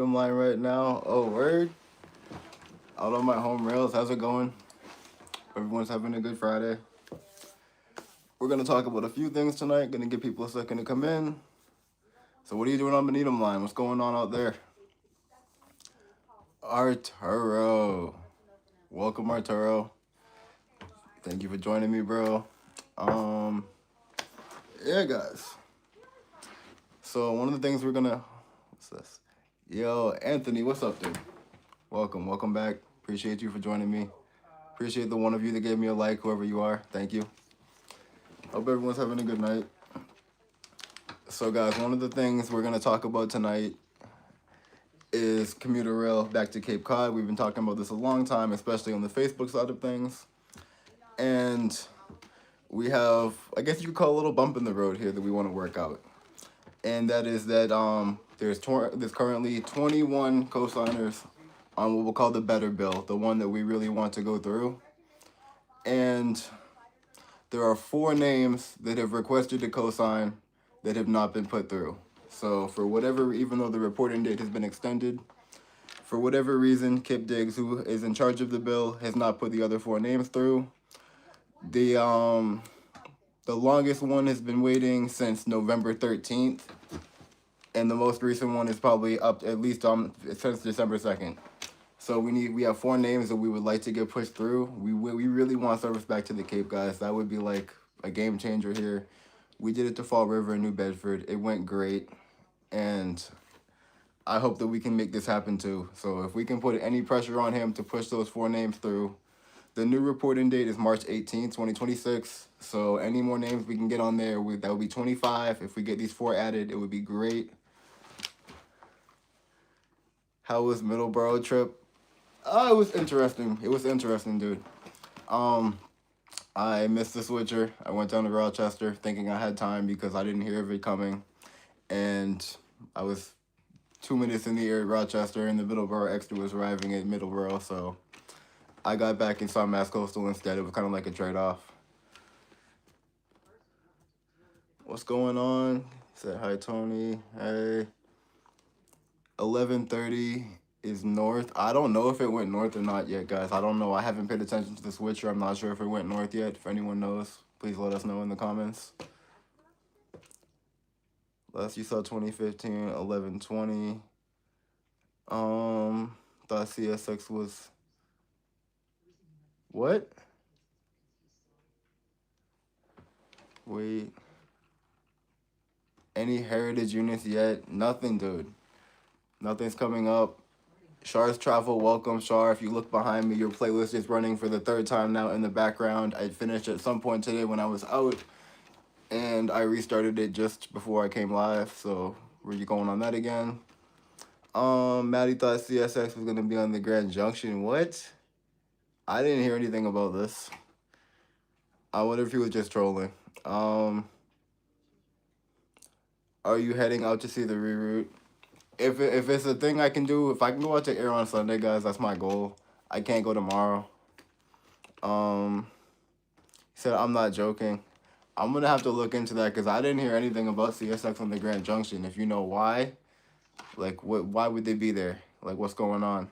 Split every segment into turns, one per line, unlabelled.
I'm line right now. Oh, word. Out on my home rails. How's it going? Everyone's having a good Friday. We're going to talk about a few things tonight. Going to give people a second to come in. So, what are you doing on the Needham line? What's going on out there? Arturo. Welcome, Arturo. Thank you for joining me, bro. Um, yeah, guys. So, one of the things we're going to. What's this? Yo, Anthony, what's up, dude? Welcome back. Appreciate you for joining me. Appreciate the one of you that gave me a like, whoever you are. Thank you. Hope everyone's having a good night. So, guys, one of the things we're going to talk about tonight is commuter rail back to Cape Cod. We've been talking about this a long time, especially on the Facebook side of things. And we have, I guess you could call a little bump in the road here that we want to work out. And that is that there's currently 21 co-signers on what we'll call the better bill, the one that we really want to go through. And there are 4 names that have requested to co-sign that have not been put through. So for whatever, even though the reporting date has been extended, for whatever reason, Kip Diggs, who is in charge of the bill, has not put the other 4 names through. The longest one has been waiting since November 13th, and the most recent one is probably up at least since December 2nd. So we have 4 names that we would like to get pushed through. We really want service back to the Cape, guys. That would be like a game changer here. We did it to Fall River in New Bedford. It went great, and I hope that we can make this happen too. So if we can put any pressure on him to push those 4 names through, the new reporting date is March 18th, 2026. So any more names we can get on there, that would be 25. If we get these 4 added, it would be great. How was Middleborough trip? It was interesting. It was interesting, dude. I missed the switcher. I went down to Rochester thinking I had time because I didn't hear of it coming. And I was 2 minutes in the air at Rochester, and the Middleborough Extra was arriving at Middleborough. So I got back and saw Mass Coastal instead. It was kind of like a trade-off. What's going on? Said hi, Tony. Hey. 11:30 is north. I don't know if it went north or not yet, guys. I don't know. I haven't paid attention to the switcher. I'm not sure if it went north yet. If anyone knows, please let us know in the comments. Last you saw 2015, 11:20. Thought CSX was what? Wait. Any heritage units yet? Nothing, dude. Nothing's coming up. Char's Travel, welcome, Char. If you look behind me, your playlist is running for the 3rd time now in the background. I finished at some point today when I was out, and I restarted it just before I came live, so we're going on that again. Maddie thought CSX was going to be on the Grand Junction. What? I didn't hear anything about this. I wonder if he was just trolling. Are you heading out to see the reroute? If it's a thing I can do, if I can go out to air on Sunday, guys, that's my goal. I can't go tomorrow. He said I'm not joking. I'm gonna have to look into that because I didn't hear anything about CSX on the Grand Junction. If you know why, like why would they be there? Like what's going on?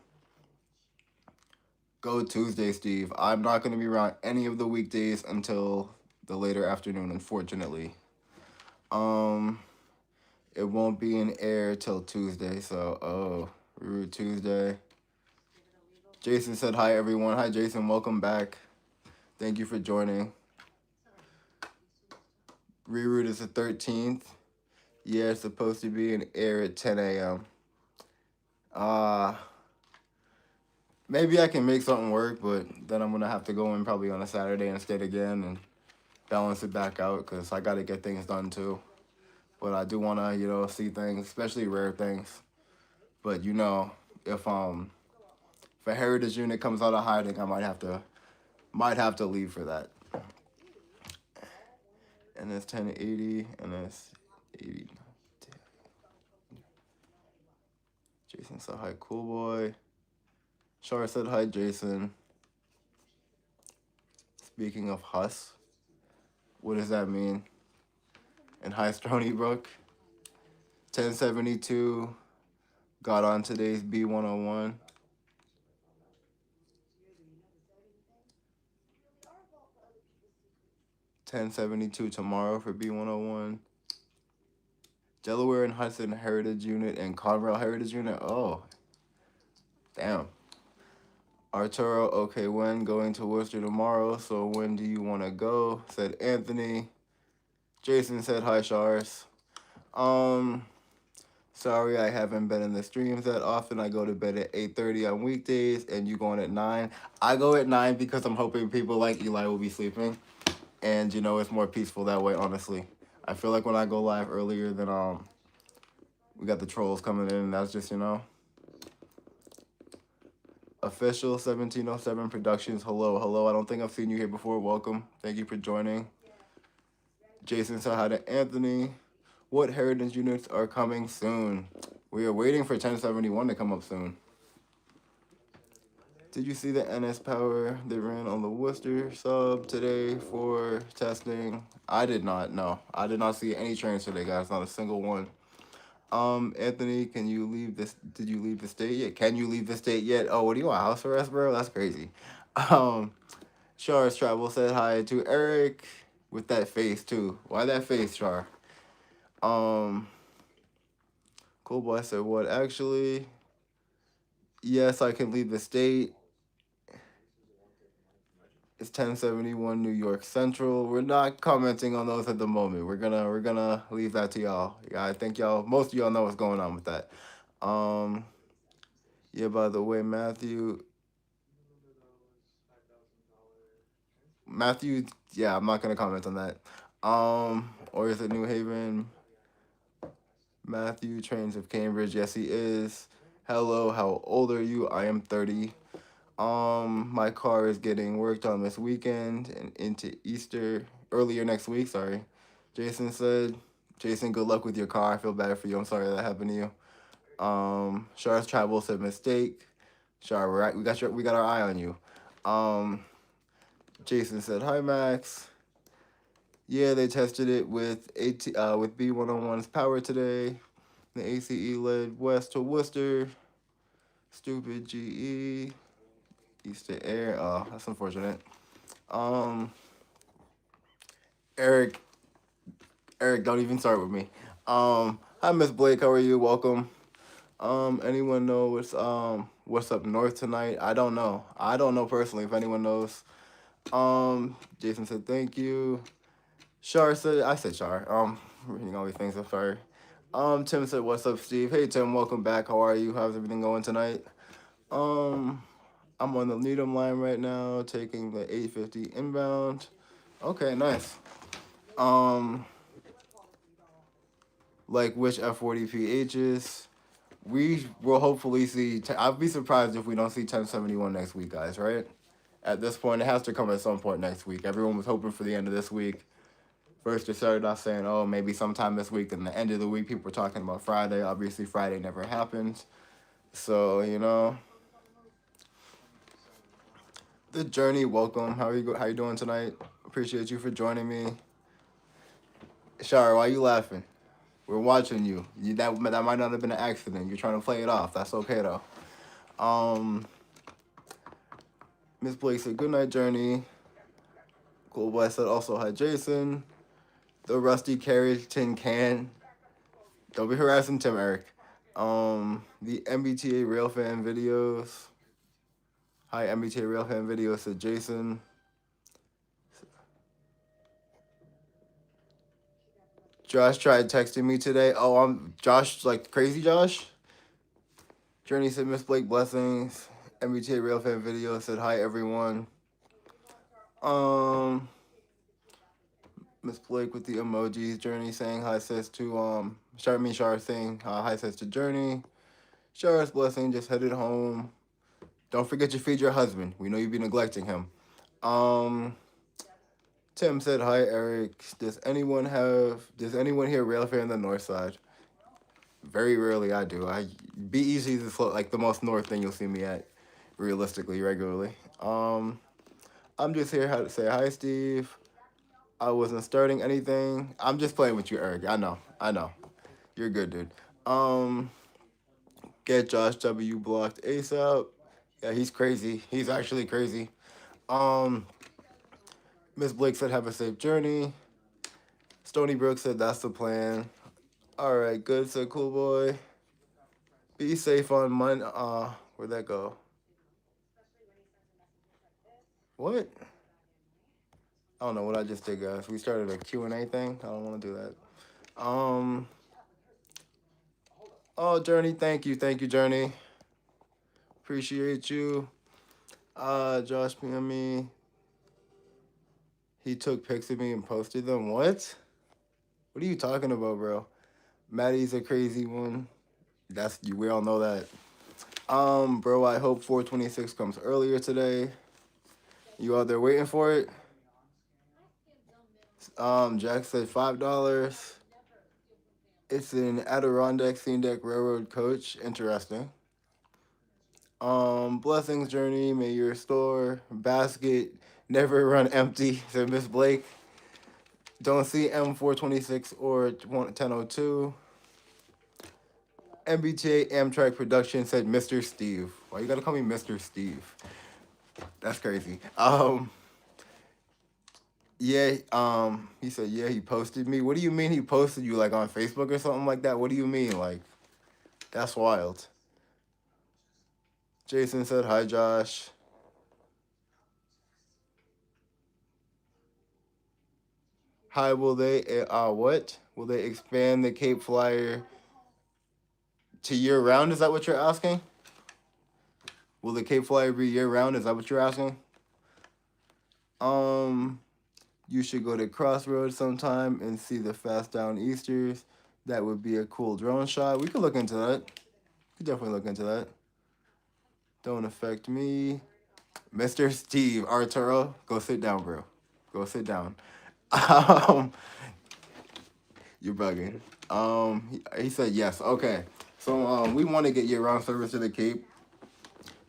Go Tuesday, Steve. I'm not gonna be around any of the weekdays until the later afternoon, unfortunately. It won't be in air till Tuesday, so reroute Tuesday. Jason said hi, everyone. Hi, Jason. Welcome back. Thank you for joining. Reroute is the 13th. Yeah, it's supposed to be in air at 10 a.m. Maybe I can make something work, but then I'm going to have to go in probably on a Saturday instead again and balance it back out because I got to get things done too. But I do want to, see things, especially rare things. But, if a heritage unit comes out of hiding, I might have to leave for that. And it's 1080, and it's 80. Jason said hi, cool boy. Char said hi, Jason. Speaking of Huss, what does that mean? And hi, Stony Brook. 1072. got on today's B101. 1072 tomorrow for B101. Delaware and Hudson Heritage Unit and Conrail Heritage Unit. Oh, damn. Arturo, okay, when going to Worcester tomorrow? So when do you want to go? Said Anthony. Jason said hi, Shars. Um, sorry I haven't been in the streams that often. I go to bed at 8:30 on weekdays, and you going at 9. I go at 9 because I'm hoping people like Eli will be sleeping, and it's more peaceful that way. Honestly, I feel like when I go live earlier, then we got the trolls coming in, and that's just Official 1707 Productions. Hello, hello. I don't think I've seen you here before. Welcome. Thank you for joining. Jason said hi to Anthony. What heritage units are coming soon? We are waiting for 1071 to come up soon. Did you see the NS Power they ran on the Worcester sub today for testing? I did not. No, I did not see any trains today, guys. Not a single one. Anthony, can you leave this? Did you leave the state yet? Can you leave the state yet? Oh, what do you want? House arrest, bro? That's crazy. Char's Travel said hi to Eric with that face too. Why that face, Char? Cool Boy said what? Actually, yes, I can leave the state. It's 1071 New York Central. We're not commenting on those at the moment. We're gonna leave that to y'all. Yeah, I think most of y'all know what's going on with that. Um, yeah. By the way, Matthew. Yeah, I'm not gonna comment on that. Or is it New Haven? Matthew trains of Cambridge. Yes, he is. Hello, how old are you? I am 30. My car is getting worked on this weekend and into Easter earlier next week. Sorry, Jason said. Jason, good luck with your car. I feel bad for you. I'm sorry that happened to you. Char's Travel said mistake. Char, we're right. We got our eye on you. Jason said hi, Max. Yeah, they tested it with with B101's power today. The ACE led west to Worcester. Stupid GE. Easter Air. Oh, that's unfortunate. Um, Eric, don't even start with me. Hi Miss Blake, how are you? Welcome. Anyone know what's up north tonight? I don't know. I don't know personally if anyone knows. Jason said thank you. Char said I said Char. Reading all these things, I'm sorry. Tim said what's up, Steve? Hey Tim, welcome back. How are you? How's everything going tonight? Um, I'm on the Needham line right now, taking the 850 inbound. Okay, nice. Um, like which F40PHs? We will hopefully see. I'll be surprised if we don't see 1071 next week, guys. Right? At this point, it has to come at some point next week. Everyone was hoping for the end of this week. First, they started off saying, "Oh, maybe sometime this week." Then the end of the week, people were talking about Friday. Obviously, Friday never happened. So the journey. Welcome. How you doing tonight? Appreciate you for joining me. Shara, why you laughing? We're watching you. That might not have been an accident. You're trying to play it off. That's okay though. Miss Blake said good night, Journey. Cool Boy said also hi, Jason. The rusty carriage tin can. Don't be harassing Tim, Eric. The MBTA Railfan videos. Hi, MBTA Railfan videos, said Jason. Josh tried texting me today. Oh, I'm Josh, like crazy Josh. Journey said Miss Blake blessings. MBTA Railfan video said hi everyone. Miss Blake with the emojis. Journey saying hi says to Char saying hi says to Journey. Char's blessing just headed home. Don't forget to feed your husband. We know you've been neglecting him. Tim said hi Eric. Does anyone here railfan on the north side? Very rarely I do. BEC is like the most north thing you'll see me at, realistically, regularly. I'm just here to say hi, Steve. I wasn't starting anything. I'm just playing with you, Eric. I know. You're good, dude. Get Josh W blocked ASAP. Yeah, he's crazy. He's actually crazy. Um, Miss Blake said, "Have a safe journey." Stony Brook said, "That's the plan." All right, good. Said Cool Boy. Be safe on Monday. Where'd that go? What? I don't know what I just did, guys. We started a Q&A thing. I don't want to do that. Oh, Journey, thank you, Journey. Appreciate you. Josh PM me. He took pics of me and posted them. What? What are you talking about, bro? Maddie's a crazy one. That's you. We all know that. Bro, I hope 426 comes earlier today. You out there waiting for it? Jack said $5. It's an Adirondack Scene Deck Railroad coach. Interesting. Blessings Journey, may your store basket never run empty, said Miss Blake. Don't see M426 or 1002. MBTA Amtrak production, said Mr. Steve. Why you gotta call me Mr. Steve? That's crazy. Yeah, he said, yeah, he posted me. What do you mean he posted you, like on Facebook or something like that? What do you mean? Like, that's wild. Jason said, hi, Josh. Hi, will they, what? Will they expand the Cape Flyer to year round? Is that what you're asking? Will the Cape Flyer be year round? Is that what you're asking? You should go to Crossroads sometime and see the Fast Down Easters. That would be a cool drone shot. We could look into that. We could definitely look into that. Don't affect me. Mr. Steve Arturo, go sit down, bro. Go sit down. Um, you're bugging. He said yes. Okay. So we want to get year-round service to the Cape.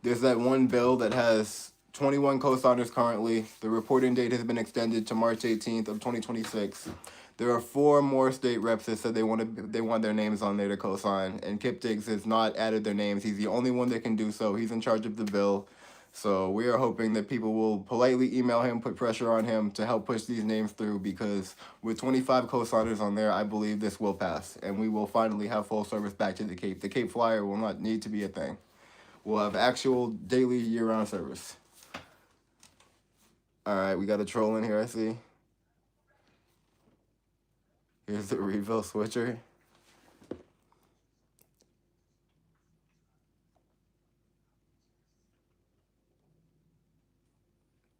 There's that one bill that has 21 co-signers currently. The reporting date has been extended to March 18th of 2026. There are 4 more state reps that said they want their names on there to co-sign, and Kip Diggs has not added their names. He's the only one that can do so. He's in charge of the bill. So we are hoping that people will politely email him, put pressure on him to help push these names through, because with 25 co-signers on there, I believe this will pass, and we will finally have full service back to the Cape. The Cape Flyer will not need to be a thing. We'll have actual daily year-round service. All right, we got a troll in here, I see. Here's the refill switcher.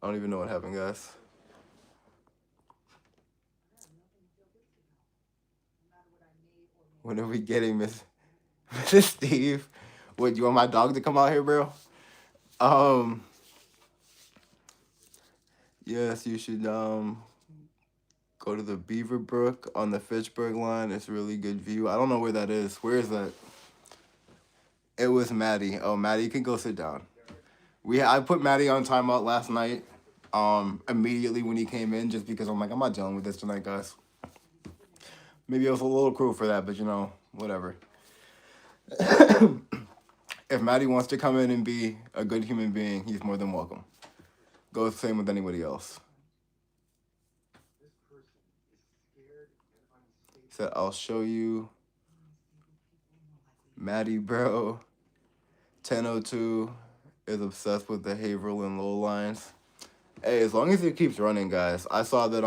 I don't even know what happened, guys. When are we getting Mrs. Steve? Wait, you want my dog to come out here, bro? Yes, you should go to the Beaverbrook on the Fitchburg line. It's a really good view. I don't know where that is. Where is that? It was Maddie. Oh, Maddie, you can go sit down. I put Maddie on timeout last night. Immediately when he came in, just because I'm like, I'm not dealing with this tonight, guys. Maybe I was a little cruel for that, but whatever. If Maddie wants to come in and be a good human being, he's more than welcome. Goes the same with anybody else. Said, I'll show you. Maddie, bro. 1002 is obsessed with the Haverhill and Low lines. Hey, as long as it keeps running, guys. I saw that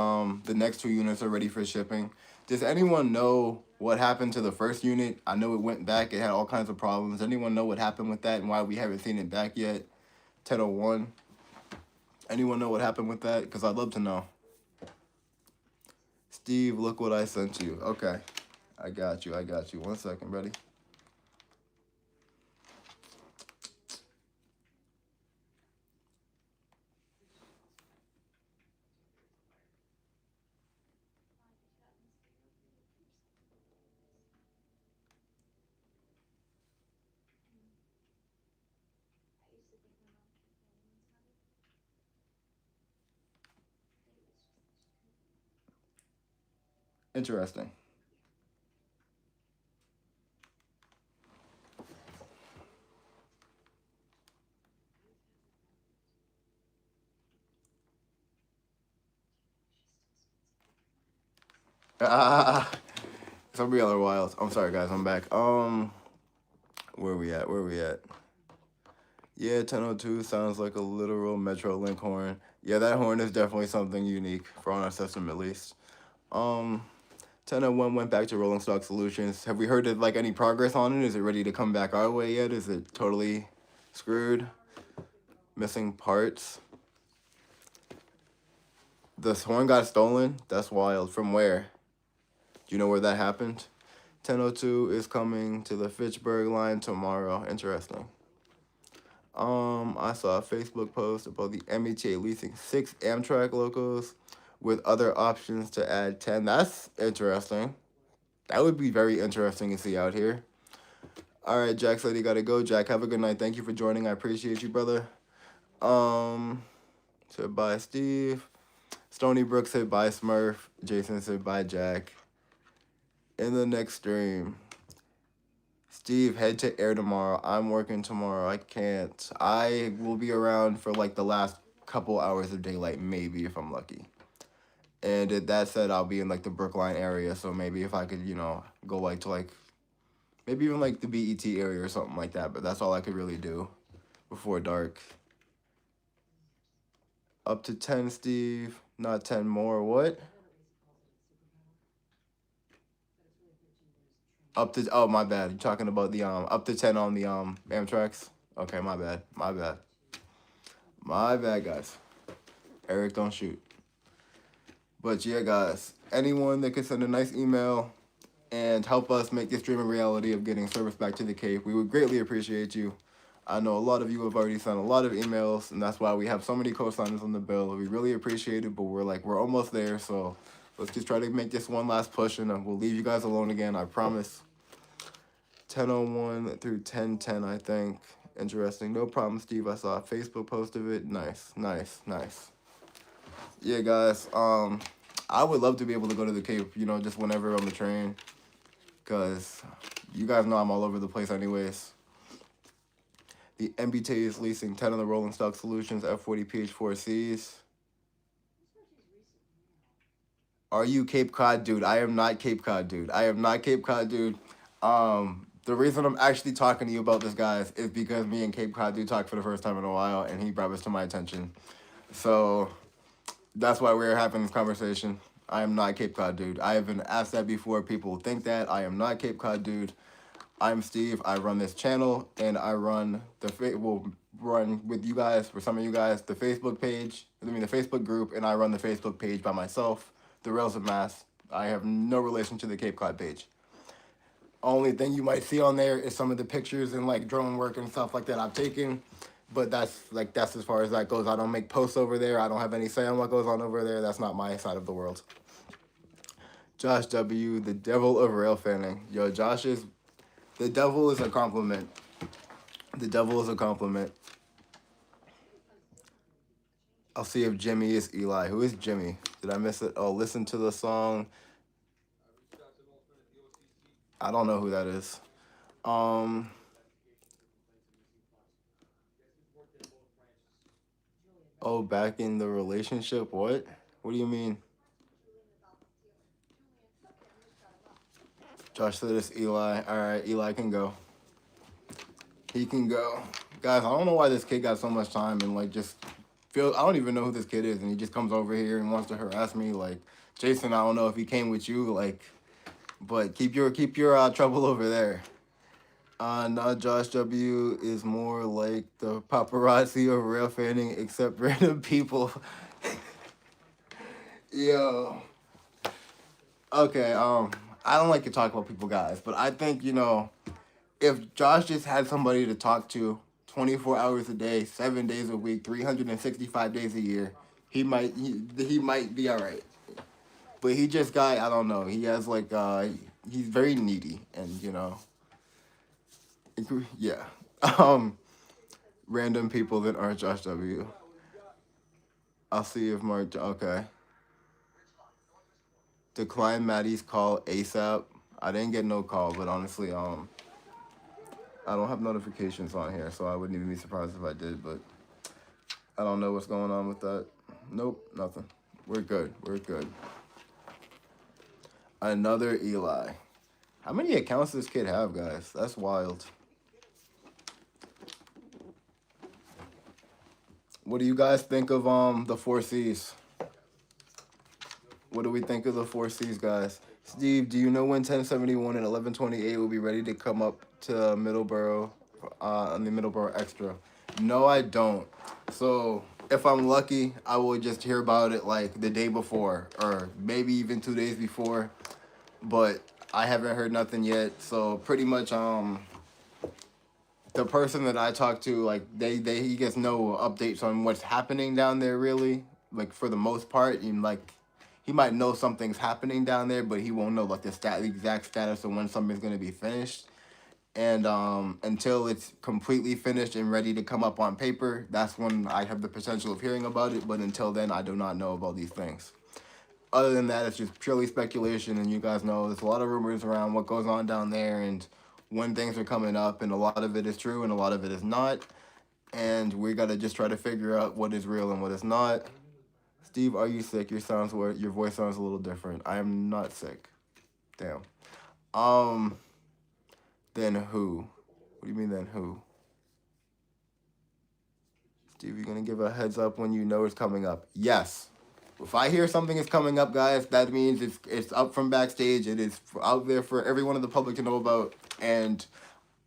the next 2 units are ready for shipping. Does anyone know what happened to the first unit? I know it went back. It had all kinds of problems. Anyone know what happened with that and why we haven't seen it back yet? 1001. Anyone know what happened with that? Because I'd love to know. Steve, look what I sent you. Okay. I got you. 1 second, buddy. Interesting. Ah, some of y'all are wild. I'm sorry, guys. I'm back. Where we at? Where we at? Yeah, 1002 sounds like a literal Metro Link horn. Yeah, that horn is definitely something unique for on our system at least. Um, 1001 went back to Rolling Stock Solutions. Have we heard of like any progress on it? Is it ready to come back our way yet? Is it totally screwed? Missing parts? The horn got stolen? That's wild. From where? Do you know where that happened? 1002 is coming to the Fitchburg line tomorrow. Interesting. I saw a Facebook post about the MBTA leasing 6 Amtrak locos with other options to add 10. That's interesting. That would be very interesting to see out here. All right, Jack said he got to go. Jack, have a good night. Thank you for joining. I appreciate you, brother. Said bye, Steve. Stony Brook said bye, Smurf. Jason said bye, Jack. In the next stream, Steve, head to air tomorrow. I'm working tomorrow. I can't. I will be around for like the last couple hours of daylight, maybe if I'm lucky. And that said, I'll be in like the Brookline area, so maybe if I could, go like to like maybe even like the BET area or something like that. But that's all I could really do before dark. Up to 10, Steve. Not 10 more. What? Up to my bad. You're talking about the up to 10 on the Amtrak's. Okay, my bad. My bad. My bad, guys. Eric, don't shoot. But yeah, guys, anyone that could send a nice email and help us make this dream a reality of getting service back to the Cape, we would greatly appreciate you. I know a lot of you have already sent a lot of emails, and that's why we have so many co-signers on the bill. We really appreciate it, but we're almost there, so let's just try to make this one last push, and we'll leave you guys alone again, I promise. 10:01 through 10:10, I think. Interesting. No problem, Steve. I saw a Facebook post of it. Nice, nice, nice. Yeah, guys. I would love to be able to go to the Cape, just whenever on the train, because you guys know I'm all over the place anyways. The MBTA is leasing 10 of the Rolling Stock Solutions F40 PH4Cs. Are you Cape Cod, dude? I am not Cape Cod, dude. I am not Cape Cod, dude. The reason I'm actually talking to you about this, guys, is because me and Cape Cod dude talked for the first time in a while, and he brought this to my attention. So that's why we're having this conversation. I am not Cape Cod, dude. I have been asked that before. People think that. I am not Cape Cod, dude. I'm Steve. I run this channel, and I run run with you guys, for some of you guys, the Facebook page. The Facebook group, and I run the Facebook page by myself. The Rails of Mass. I have no relation to the Cape Cod page. Only thing you might see on there is some of the pictures and like drone work and stuff like that I've taken. But that's as far as that goes. I don't make posts over there. I don't have any say on what goes on over there. That's not my side of the world. Josh W., the devil of rail fanning. Yo, the devil is a compliment. The devil is a compliment. I'll see if Jimmy is Eli. Who is Jimmy? Did I miss it? Oh, listen to the song. I don't know who that is. Oh, back in the relationship? What? What do you mean? Josh said it's Eli. All right, Eli can go. He can go. Guys, I don't know why this kid got so much time and I don't even know who this kid is, and he just comes over here and wants to harass me. Like, Jason, I don't know if he came with you, but keep your trouble over there. Not Josh W. is more like the paparazzi of rail fanning, except random people. Yo. Okay, I don't like to talk about people, guys, but I think, if Josh just had somebody to talk to 24 hours a day, 7 days a week, 365 days a year, he might be all right. But he just got, I don't know, he has he's very needy, and yeah. Random people that aren't Josh W. I'll see if Mark, okay. Decline Maddie's call ASAP. I didn't get no call, but honestly, I don't have notifications on here, so I wouldn't even be surprised if I did, but I don't know what's going on with that. Nope, nothing. We're good. We're good. Another Eli. How many accounts does this kid have, guys? That's wild. What do you guys think of the 4Cs? What do we think of the 4Cs, guys? Steve, do you know when 1071 and 1128 will be ready to come up to Middleborough on the Middleborough Extra? No, I don't. So if I'm lucky, I will just hear about it like the day before or maybe even 2 days before. But I haven't heard nothing yet. So pretty much the person that I talk to, like he gets no updates on what's happening down there really. Like for the most part, and like he might know something's happening down there, but he won't know like the exact status of when something's gonna be finished. And until it's completely finished and ready to come up on paper, that's when I have the potential of hearing about it. But until then, I do not know about these things. Other than that, it's just purely speculation, and you guys know there's a lot of rumors around what goes on down there and when things are coming up, and a lot of it is true and a lot of it is not. And we gotta just try to figure out what is real and what is not. Steve, are you sick? Your voice sounds a little different. I am not sick. Damn. Then who? What do you mean then who? Steve, you're gonna give a heads up when you know it's coming up. Yes. If I hear something is coming up, guys, that means it's up from backstage. It is out there for everyone in the public to know about, and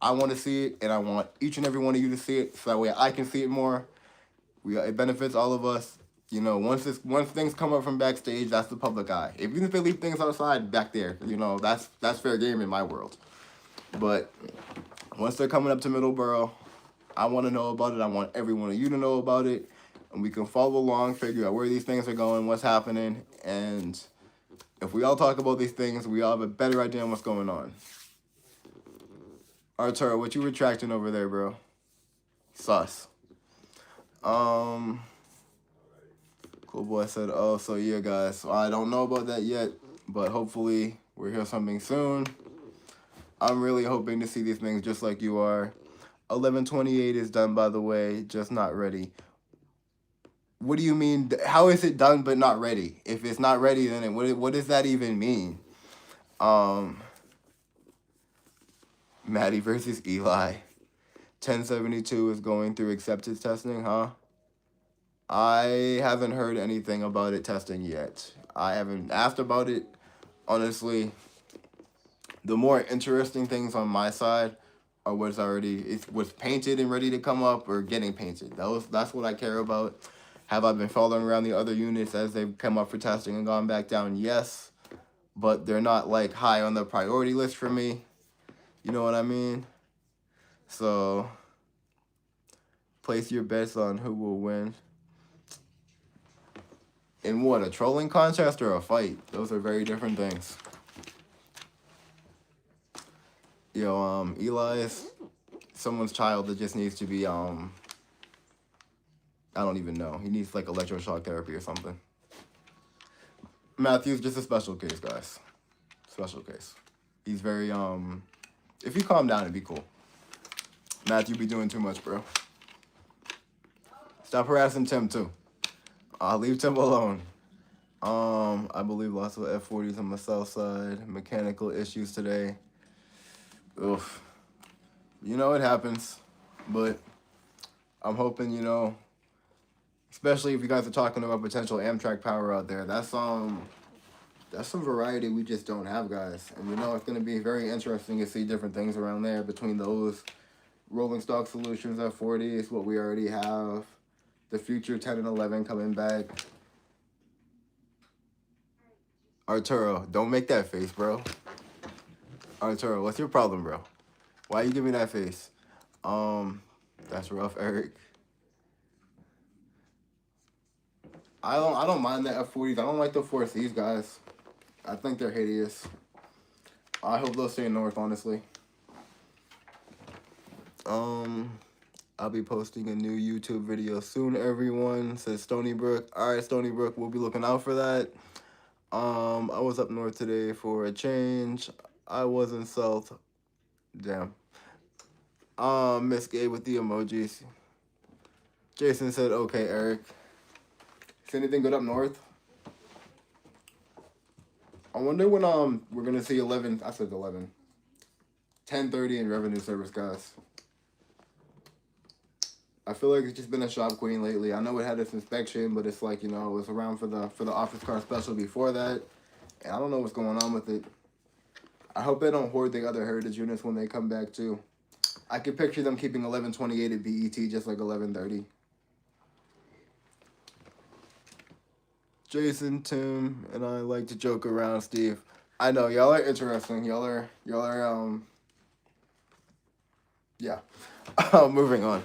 I want to see it, and I want each and every one of you to see it, so that way I can see it more. It benefits all of us. You know, once things come up from backstage, that's the public eye. Even if they leave things outside back there, you know, that's fair game in my world. But once they're coming up to Middleborough, I want to know about it. I want every one of you to know about it. And we can follow along, figure out where these things are going, what's happening. And if we all talk about these things, we all have a better idea on what's going on. Arturo, what you retracting over there, bro? Sus. Cool boy said, oh, so yeah, guys. So I don't know about that yet, but hopefully we'll hear something soon. I'm really hoping to see these things just like you are. 1128 is done, by the way, just not ready. What do you mean? How is it done but not ready? If it's not ready, then what does that even mean? Maddie versus Eli. 1072 is going through acceptance testing, huh? I haven't heard anything about it testing yet. I haven't asked about it. Honestly, the more interesting things on my side are what's painted and ready to come up or getting painted. That's what I care about. Have I been following around the other units as they've come up for testing and gone back down? Yes, but they're not like high on the priority list for me. You know what I mean? So place your bets on who will win. In what, a trolling contest or a fight? Those are very different things. Yo, Eli is someone's child that just needs to be, I don't even know. He needs like electroshock therapy or something. Matthew's just a special case, guys. Special case. He's very, if you calm down, it'd be cool. Matthew be doing too much, bro. Stop harassing Tim, too. I'll leave Tim alone. I believe lots of F40s on the south side. Mechanical issues today. Oof. You know, it happens. But I'm hoping, you know, especially if you guys are talking about potential Amtrak power out there, that's some variety we just don't have, guys. And you know, it's going to be very interesting to see different things around there between those rolling stock solutions at 40 is what we already have. The future 10 and 11 coming back. Arturo, don't make that face, bro. Arturo, what's your problem, bro? Why you giving me that face? That's rough, Eric. I don't mind the F40s. I don't like the 4Cs, guys. I think they're hideous. I hope they'll stay north, honestly. I'll be posting a new YouTube video soon, everyone, says Stony Brook. All right, Stony Brook, we'll be looking out for that. I was up north today for a change. I was in south. Damn. Miss Gay with the emojis. Jason said, okay, Eric. Is anything good up north? I wonder when we're gonna see 11. I said 11. 10:30 in revenue service, guys. I feel like it's just been a shop queen lately. I know it had its inspection, but it's like, you know, it was around for the office car special before that, and I don't know what's going on with it. I hope they don't hoard the other heritage units when they come back too. I could picture them keeping 1128 at BET just like 1130. Jason, Tim, and I like to joke around, Steve. I know y'all are interesting. Y'all are yeah. Moving on.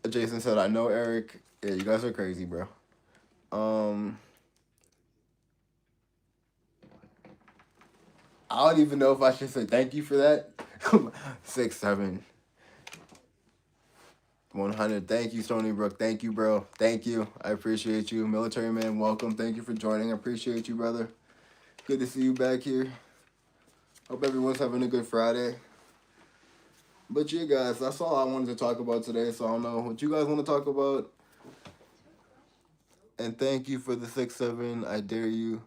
Jason said, "I know Eric. Yeah, you guys are crazy, bro." Um, I don't even know if I should say thank you for that. 6, 7, 100. Thank you, Stony Brook. Thank you, bro. Thank you. I appreciate you, military man. Welcome. Thank you for joining. I appreciate you, brother. Good to see you back here. Hope everyone's having a good Friday. But yeah, guys, that's all I wanted to talk about today. So I don't know what you guys want to talk about. And thank you for the 6, 7. I dare you.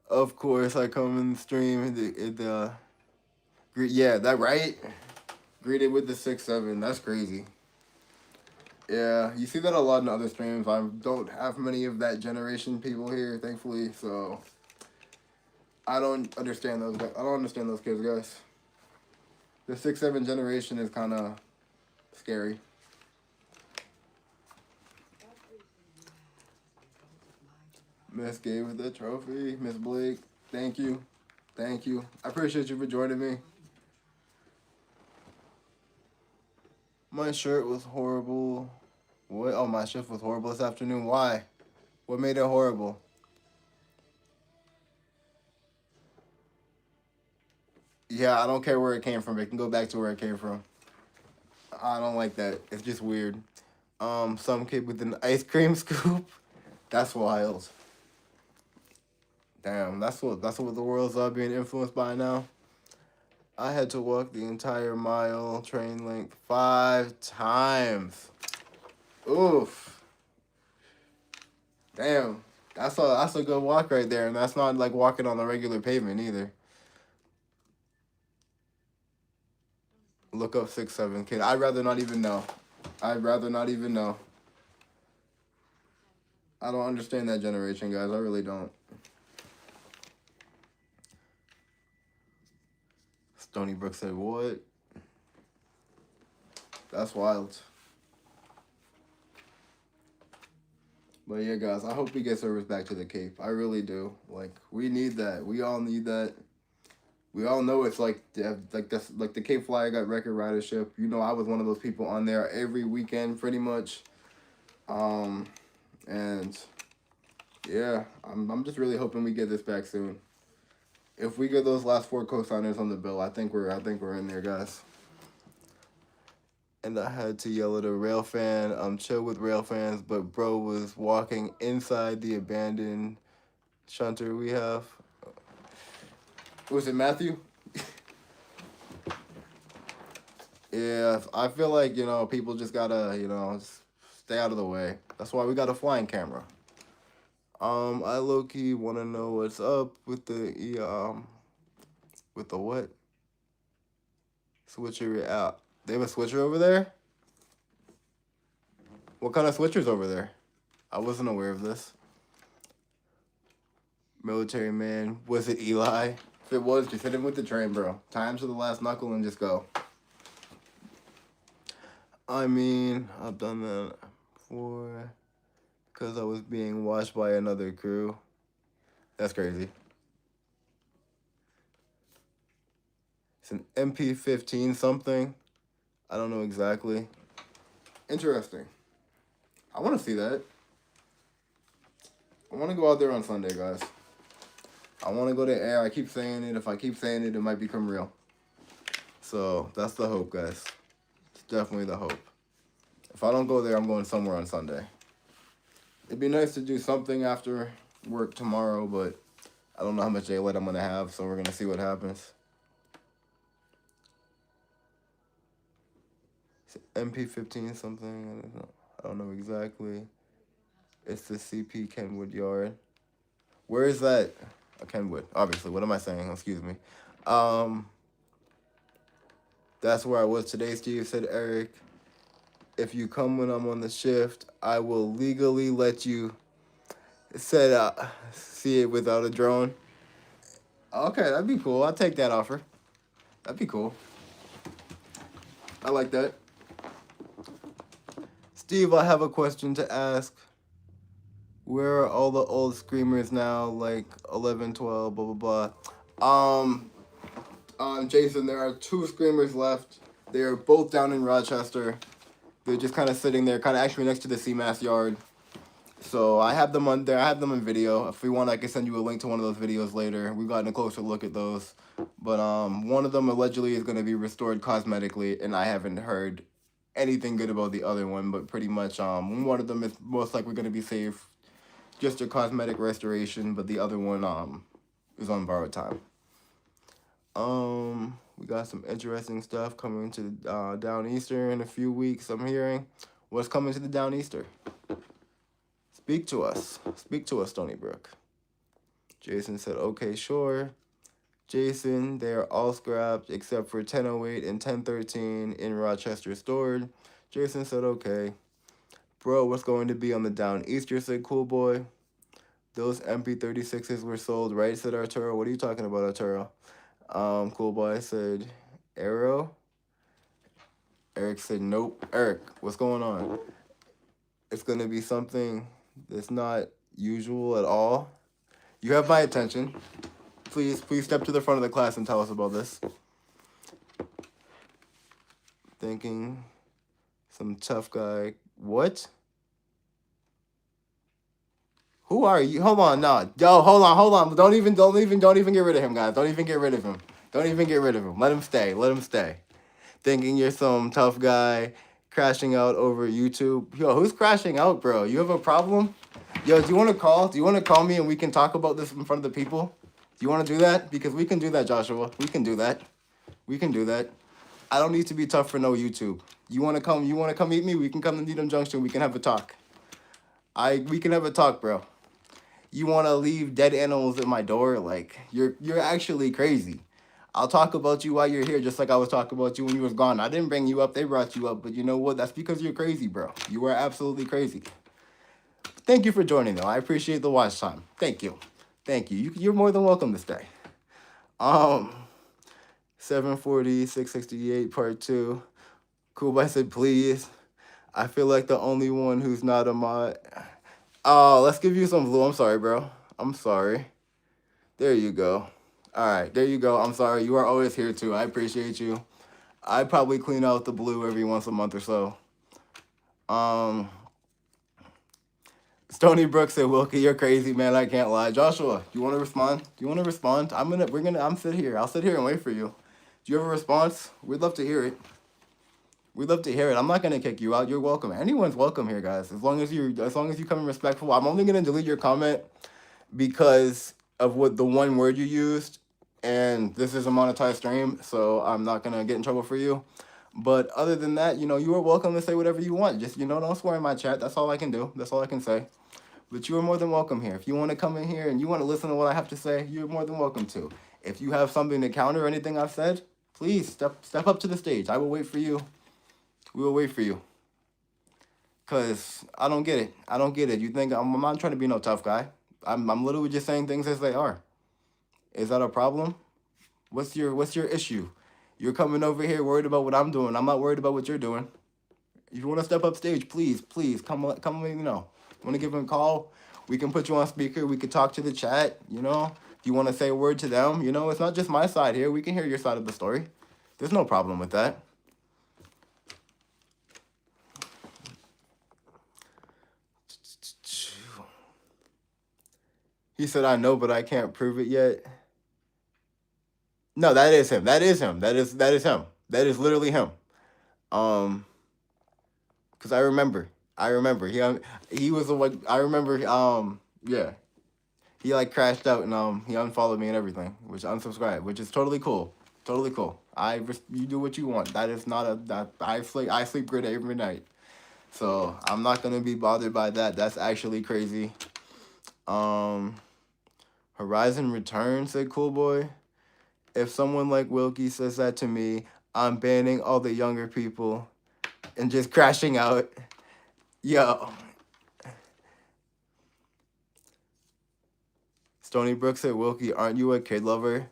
Of course, I come in the stream. Yeah, that right. Greeted with the 6, 7. That's crazy. Yeah, you see that a lot in other streams. I don't have many of that generation people here, thankfully. So I don't understand those. I don't understand those kids, guys. The 6, 7 generation is kind of scary. Miss gave the trophy. Miss Blake, thank you. Thank you. I appreciate you for joining me. My shirt was horrible. What? Oh, my shift was horrible this afternoon. Why? What made it horrible? Yeah, I don't care where it came from. It can go back to where it came from. I don't like that. It's just weird. Some kid with an ice cream scoop. That's wild. Damn, that's what the world's being influenced by now. I had to walk the entire mile train length 5 times. Oof. Damn. That's a good walk right there, and that's not like walking on the regular pavement either. Look up 6, 7 kid. I'd rather not even know. I'd rather not even know. I don't understand that generation, guys. I really don't. Stony Brook said, "What? That's wild." But yeah, guys, I hope we get service back to the Cape. I really do. Like, we need that. We all need that. We all know it's like the Cape Flyer got record ridership. You know, I was one of those people on there every weekend, pretty much. And yeah, I'm just really hoping we get this back soon. If we get those last 4 co-signers on the bill, I think we're in there, guys. And I had to yell at a rail fan. I'm chill with rail fans, but bro was walking inside the abandoned shunter we have. Was it Matthew? Yeah, I feel like, you know, people just gotta, you know, just stay out of the way. That's why we got a flying camera. I low-key wanna know what's up with with the what? Switcher out. They have a switcher over there? What kind of switcher's over there? I wasn't aware of this. Military man. Was it Eli? If it was, just hit him with the train, bro. Time to the last knuckle and just go. I mean, I've done that before because I was being watched by another crew. That's crazy. It's an MP15 something. I don't know exactly. Interesting. I want to see that. I want to go out there on Sunday, guys. I want to go to air. I keep saying it. If I keep saying it, it might become real. So that's the hope, guys. It's definitely the hope. If I don't go there, I'm going somewhere on Sunday. It'd be nice to do something after work tomorrow, but I don't know how much daylight I'm going to have, so we're going to see what happens. It's MP15 something. I don't know exactly. It's the CP Kenwood Yard. Where is that? Kenwood, obviously. What am I saying? Excuse me. Um, that's where I was today, Steve, said Eric. If you come when I'm on the shift, I will legally let you said see it without a drone. Okay, that'd be cool. I'll take that offer. That'd be cool. I like that. Steve, I have a question to ask. Where are all the old screamers now, like 11, 12, blah, blah, blah? Jason, there are two screamers left. They are both down in Rochester. They're just kind of sitting there, kind of actually next to the CMAS yard. So I have them on there. I have them in video. If we want, I can send you a link to one of those videos later. We've gotten a closer look at those. But one of them allegedly is going to be restored cosmetically, and I haven't heard anything good about the other one. But pretty much one of them is most likely going to be safe, just a cosmetic restoration. But the other one is on borrowed time. We got some interesting stuff coming to Downeaster in a few weeks. I'm hearing. What's coming to the Downeaster? Speak to us. Speak to us, Stony Brook. Jason said, okay, sure. Jason, they are all scrapped except for 1008 and 1013 in Rochester stored. Jason said, okay. Bro, what's going to be on the Downeaster, said Cool Boy. Those MP36s were sold, right, said Arturo. What are you talking about, Arturo? Cool Boy said, Arrow. Eric said, nope. Eric, what's going on? It's going to be something that's not usual at all. You have my attention. Please step to the front of the class and tell us about this. Thinking some tough guy. What? Who are you? Hold on, no. Yo, hold on. Don't even get rid of him, guys. Don't even get rid of him. Let him stay. Thinking you're some tough guy crashing out over YouTube. Yo, who's crashing out, bro? You have a problem? Yo, do you want to call? Do you want to call me and we can talk about this in front of the people? Do you want to do that? Because we can do that, Joshua. We can do that. I don't need to be tough for no YouTube. You want to come meet me? We can come to Needham Junction. We can have a talk. We can have a talk, bro. You want to leave dead animals at my door? Like, you're actually crazy. I'll talk about you while you're here, just like I was talking about you when you was gone. I didn't bring you up. They brought you up. But you know what? That's because you're crazy, bro. You are absolutely crazy. Thank you for joining, though. I appreciate the watch time. Thank you. You're more than welcome to stay. 740, 668, part 2. Cool Boy said, please. I feel like the only one who's not a mod. Oh, let's give you some blue. I'm sorry, bro. I'm sorry. There you go. All right, there you go. I'm sorry. You are always here, too. I appreciate you. I probably clean out the blue every once a month or so. Stony Brook said, Wilkie, you're crazy, man. I can't lie. Joshua, you want to respond? I'm sit here. I'll sit here and wait for you. Do you have a response? We'd love to hear it. I'm not gonna kick you out. You're welcome. Anyone's welcome here, guys. As long as you come in respectful. I'm only gonna delete your comment because of what the one word you used, and this is a monetized stream, so I'm not gonna get in trouble for you. But other than that, you are welcome to say whatever you want. Just, don't swear in my chat. That's all I can do. That's all I can say. But you are more than welcome here. If you want to come in here and you want to listen to what I have to say, you're more than welcome to. If you have something to counter anything I've said, please step up to the stage. I will wait for you. We will wait for you. Because I don't get it. You think I'm not trying to be no tough guy. I'm literally just saying things as they are. Is that a problem? What's your issue? You're coming over here worried about what I'm doing. I'm not worried about what you're doing. If you want to step up stage, please come let me know. Want to give them a call? We can put you on speaker. We could talk to the chat. If you want to say a word to them, it's not just my side here. We can hear your side of the story. There's no problem with that. He said, I know, but I can't prove it yet. No, that is him. That is him. That is him. That is literally him. Because I remember. He was the one. I remember. Yeah. He crashed out and he unfollowed me and everything, which unsubscribed, which is totally cool. Totally cool. You do what you want. That is not I sleep good every night. So I'm not gonna be bothered by that. That's actually crazy. Horizon Return, said Cool Boy. If someone like Wilkie says that to me, I'm banning all the younger people and just crashing out. Yo. Stony Brook said, Wilkie, aren't you a kid lover?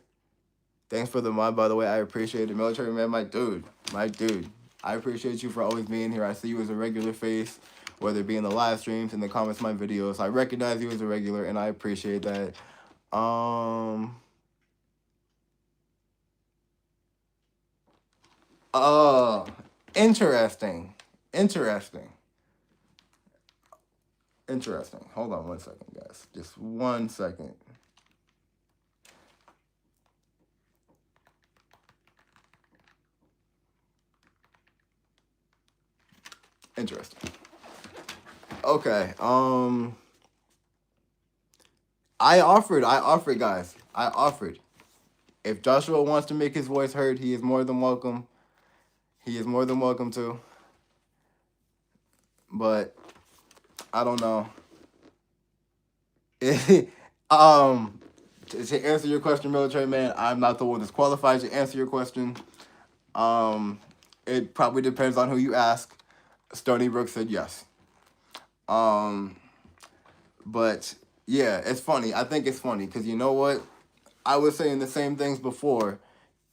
Thanks for the mod, by the way. I appreciate it. Military man, my dude. My dude. I appreciate you for always being here. I see you as a regular face, whether it be in the live streams, in the comments, my videos. I recognize you as a regular, and I appreciate that. Interesting. Interesting. Interesting. Hold on 1 second, guys. Just 1 second. Interesting. Okay. I offered, guys. I offered. If Joshua wants to make his voice heard, he is more than welcome. He is more than welcome to. But I don't know. To answer your question, military man, I'm not the one that's qualified to answer your question. It probably depends on who you ask. Stony Brook said yes. But yeah, it's funny. I think it's funny because you know what? I was saying the same things before.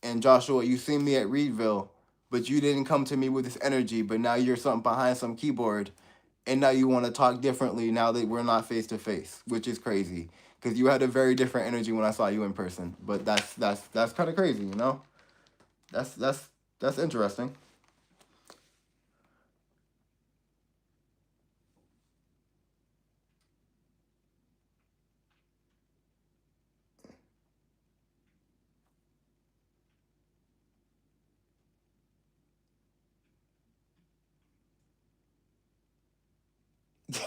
And Joshua, you seen me at Reedville, but you didn't come to me with this energy. But now you're something behind some keyboard, and now you want to talk differently now that we're not face to face, which is crazy. Because you had a very different energy when I saw you in person. But that's kind of crazy, you know. That's interesting.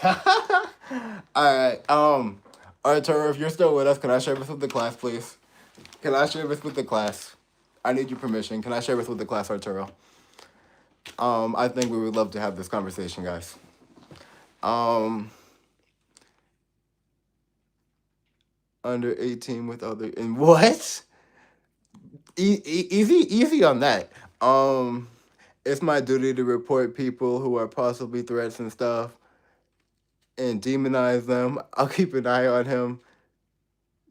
All right. Arturo, if you're still with us, can I share this with the class, please? Can I share this with the class? I need your permission. Can I share this with the class, Arturo? I think we would love to have this conversation, guys. Under 18 with other and what? Easy on that. It's my duty to report people who are possibly threats and stuff and demonize them. I'll keep an eye on him.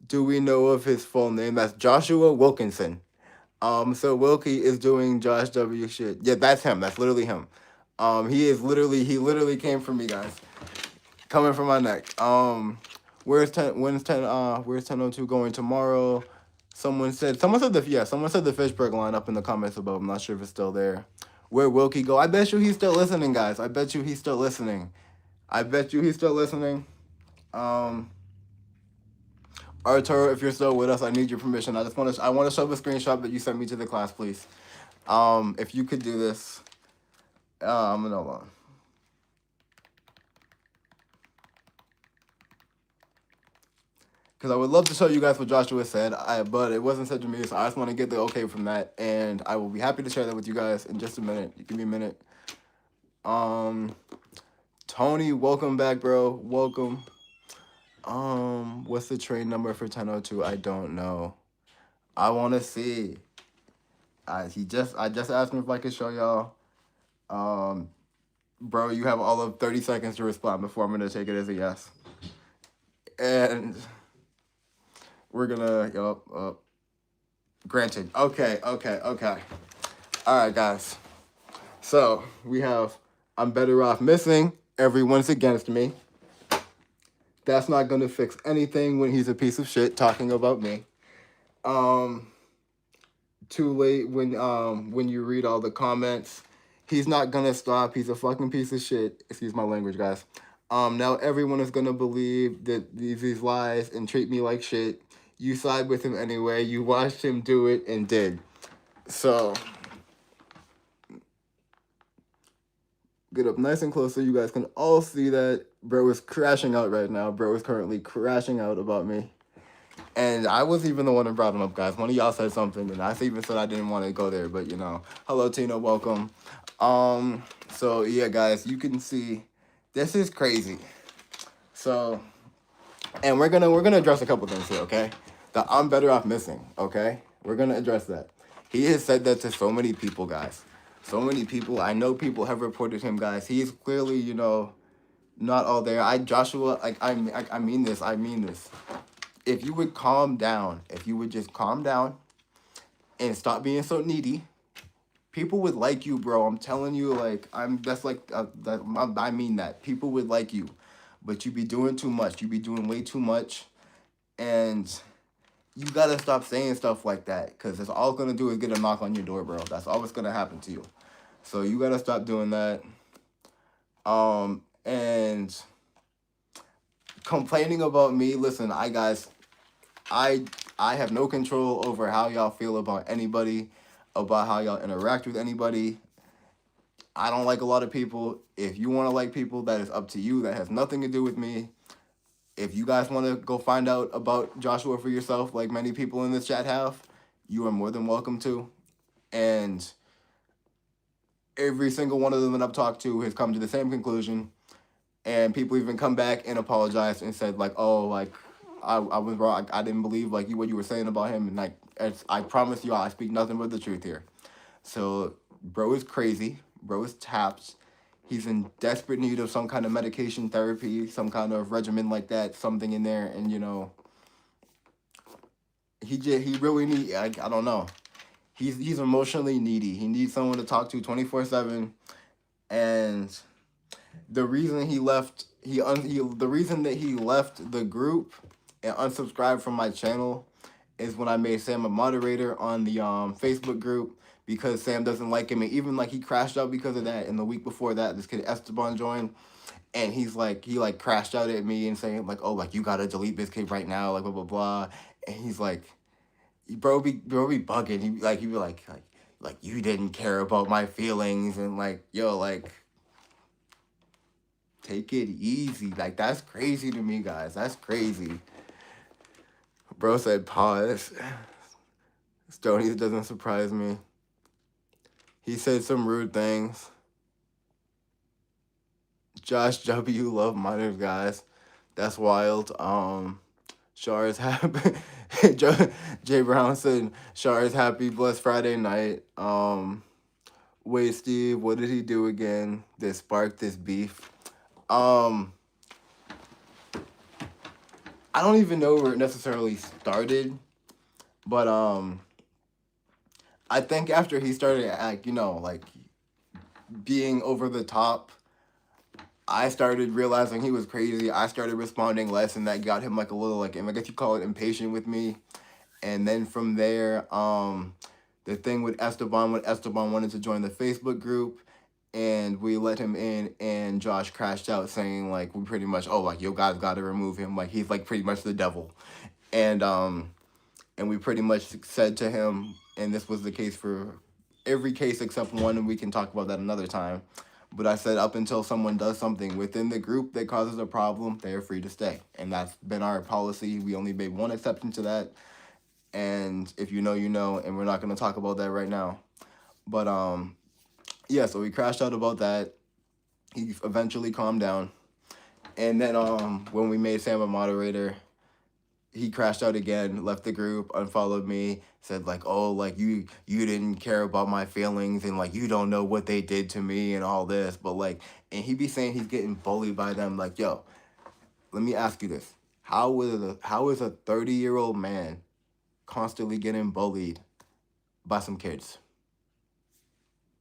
Do we know of his full name? That's Joshua Wilkinson. So Wilkie is doing Josh W shit. Yeah, that's him. That's literally him. He literally came for me, guys. Coming from my neck. Where's 1002 going tomorrow? Someone said the Fishburg line up in the comments above. I'm not sure if it's still there. Where Wilkie go? I bet you he's still listening, guys. I bet you he's still listening. Arturo, if you're still with us, I need your permission. I want to show the screenshot that you sent me to the class, please. If you could do this. I'm gonna hold on. Because I would love to show you guys what Joshua said, but it wasn't said to me, so I just want to get the okay from that, and I will be happy to share that with you guys in just a minute. Give me a minute. Tony, welcome back, bro. Welcome. What's the train number for 1002? I don't know. I want to see. I just asked him if I could show y'all. Bro, you have all of 30 seconds to respond before I'm gonna take it as a yes. And we're gonna granted. Okay. All right, guys. So we have I'm better off missing. Everyone's against me. That's not gonna fix anything when he's a piece of shit talking about me. Too late when you read all the comments. He's not gonna stop. He's a fucking piece of shit. Excuse my language, guys. Now everyone is gonna believe that these lies and treat me like shit. You side with him anyway. You watched him do it and did. So get up nice and close so you guys can all see that bro is crashing out right now. Bro is currently crashing out about me. And I was even the one that brought him up, guys. One of y'all said something, and I even said I didn't want to go there, but you know. Hello, Tina, welcome. So yeah, guys, you can see this is crazy. So And we're gonna address a couple things here, okay? That I'm better off missing, okay? We're gonna address that. He has said that to so many people, guys. So many people. I know people have reported him, guys. He's clearly, not all there. Joshua, like I mean this. I mean this. If you would calm down, if you would just calm down and stop being so needy, people would like you, bro. I'm telling you, like I mean that. People would like you, but you be doing too much. You be doing way too much, and you gotta stop saying stuff like that because it's all gonna do is get a knock on your door, bro. That's all that's gonna happen to you. So you gotta stop doing that. And complaining about me. Listen, I I have no control over how y'all feel about anybody, about how y'all interact with anybody. I don't like a lot of people. If you want to like people, that is up to you. That has nothing to do with me. If you guys want to go find out about Joshua for yourself, like many people in this chat have, you are more than welcome to. And every single one of them that I've talked to has come to the same conclusion. And people even come back and apologize and said like, oh, like I was wrong. I didn't believe like what you were saying about him. And like, I promise you, I speak nothing but the truth here. So, bro is crazy. Bro is tapped. He's in desperate need of some kind of medication therapy, some kind of regimen like that, something in there. And he really need. I don't know. He's emotionally needy. He needs someone to talk to 24/7. And the reason he left, the reason that he left the group and unsubscribed from my channel is when I made Sam a moderator on the Facebook group because Sam doesn't like him, and even like he crashed out because of that. And the week before that, this kid Esteban joined, and he like crashed out at me and saying like, oh, like you gotta delete this kid right now, like blah blah blah. And he's like, bro be bugging. He be like you didn't care about my feelings, and like yo, like take it easy. Like that's crazy to me, guys. That's crazy. Bro said pause. Stony doesn't surprise me. He said some rude things. Josh W love minors, guys. That's wild. Shar is happy. Jay Brown said Shar is happy. Blessed Friday night. Wait, Steve, what did he do again that sparked this beef? I don't even know where it necessarily started, but I think after he started like being over the top, I started realizing he was crazy. I started responding less, and that got him like a little like, I guess you call it impatient with me. And then from there, the thing with Esteban, when Esteban wanted to join the Facebook group, and we let him in, and Josh crashed out saying like we pretty much, oh, like yo guys got to remove him, like he's like pretty much the devil. And we pretty much said to him, and this was the case for every case except one, and we can talk about that another time. But I said up until someone does something within the group that causes a problem, they are free to stay. And that's been our policy. We only made one exception to that. And if you know, you know, and we're not going to talk about that right now. But yeah, so we crashed out about that. He eventually calmed down. And then when we made Sam a moderator, he crashed out again, left the group, unfollowed me, said like, oh, like you didn't care about my feelings, and like you don't know what they did to me and all this. But like, and he be saying he's getting bullied by them. Like, yo, let me ask you this. How is a 30-year-old man constantly getting bullied by some kids?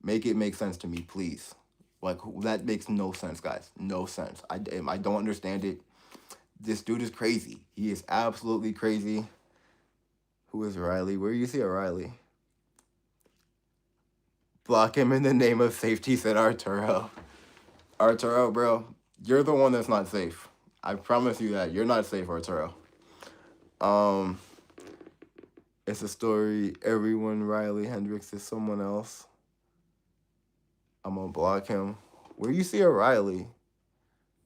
Make it make sense to me, please. Like, that makes no sense, guys. No sense. I don't understand it. This dude is crazy. He is absolutely crazy. Who is Riley? Where do you see a Riley? Block him in the name of safety, said Arturo. Arturo, bro, you're the one that's not safe. I promise you that. You're not safe, Arturo. It's a story. Everyone, Riley Hendricks is someone else. I'm gonna block him. Where do you see a Riley?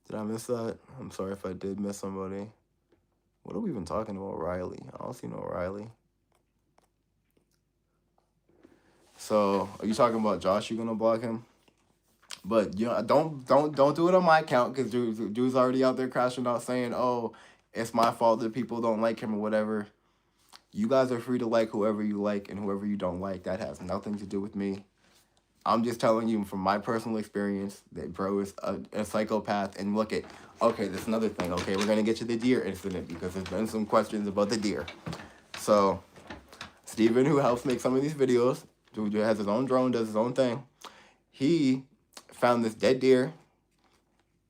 Did I miss that? I'm sorry if I did miss somebody. What are we even talking about, Riley? I don't see no Riley. So, are you talking about Josh? You gonna block him? But don't do it on my account because dude's already out there crashing out saying, oh, It's my fault that people don't like him or whatever. You guys are free to like whoever you like and whoever you don't like. That has nothing to do with me. I'm just telling you from my personal experience that bro is a psychopath. And look at, okay, that's another thing. Okay, we're going to get to the deer incident because there's been some questions about the deer. So, Steven, who helps make some of these videos, who has his own drone, does his own thing, he found this dead deer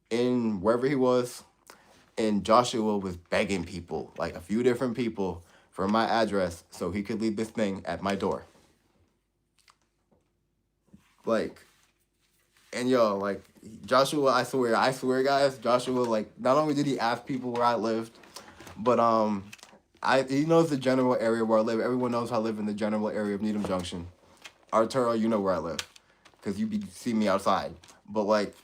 in wherever he was, and Joshua was begging people, like a few different people, for my address so he could leave this thing at my door. Like, and yo, like, Joshua, I swear, guys, Joshua, like, not only did he ask people where I lived, but, he knows the general area where I live. Everyone knows I live in the general area of Needham Junction. Arturo, you know where I live, because you see me outside. But, like,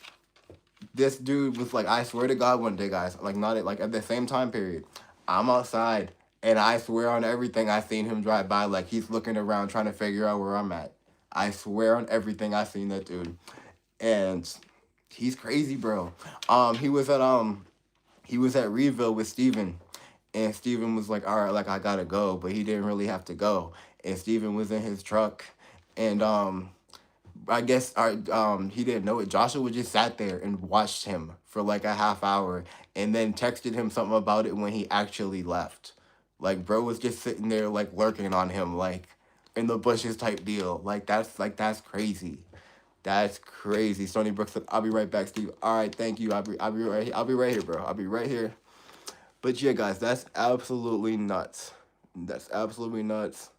this dude was like, I swear to God, one day, guys, like, not at, like, at the same time period, I'm outside, and I swear on everything I seen him drive by, like, he's looking around trying to figure out where I'm at. I swear on everything I seen that dude. And he's crazy, bro. He was at Reedville with Steven. And Steven was like, all right, like, I gotta go. But he didn't really have to go. And Steven was in his truck. And I guess he didn't know it. Joshua just sat there and watched him for like a half hour. And then texted him something about it when he actually left. Like, bro was just sitting there, like, lurking on him, like, in the bushes type deal. That's crazy. That's crazy. Stony Brook said, I'll be right back, Steve. All right, thank you. I'll be right here, bro. I'll be right here. But yeah, guys, that's absolutely nuts. That's absolutely nuts.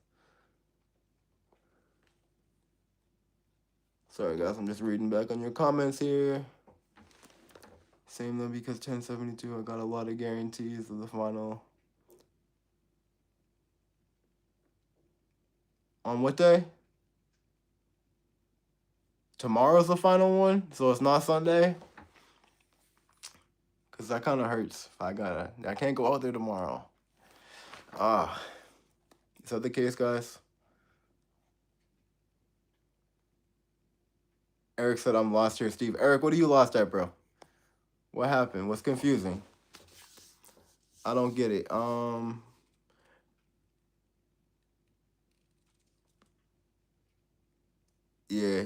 Sorry, guys, I'm just reading back on your comments here. Same though, because 1072, I got a lot of guarantees of the final. On what day? Tomorrow's the final one, so it's not Sunday. Cause that kind of hurts. I can't go out there tomorrow. Is that the case, guys? Eric said I'm lost here, Steve. Eric, what are you lost at, bro? What happened? What's confusing? I don't get it. Yeah.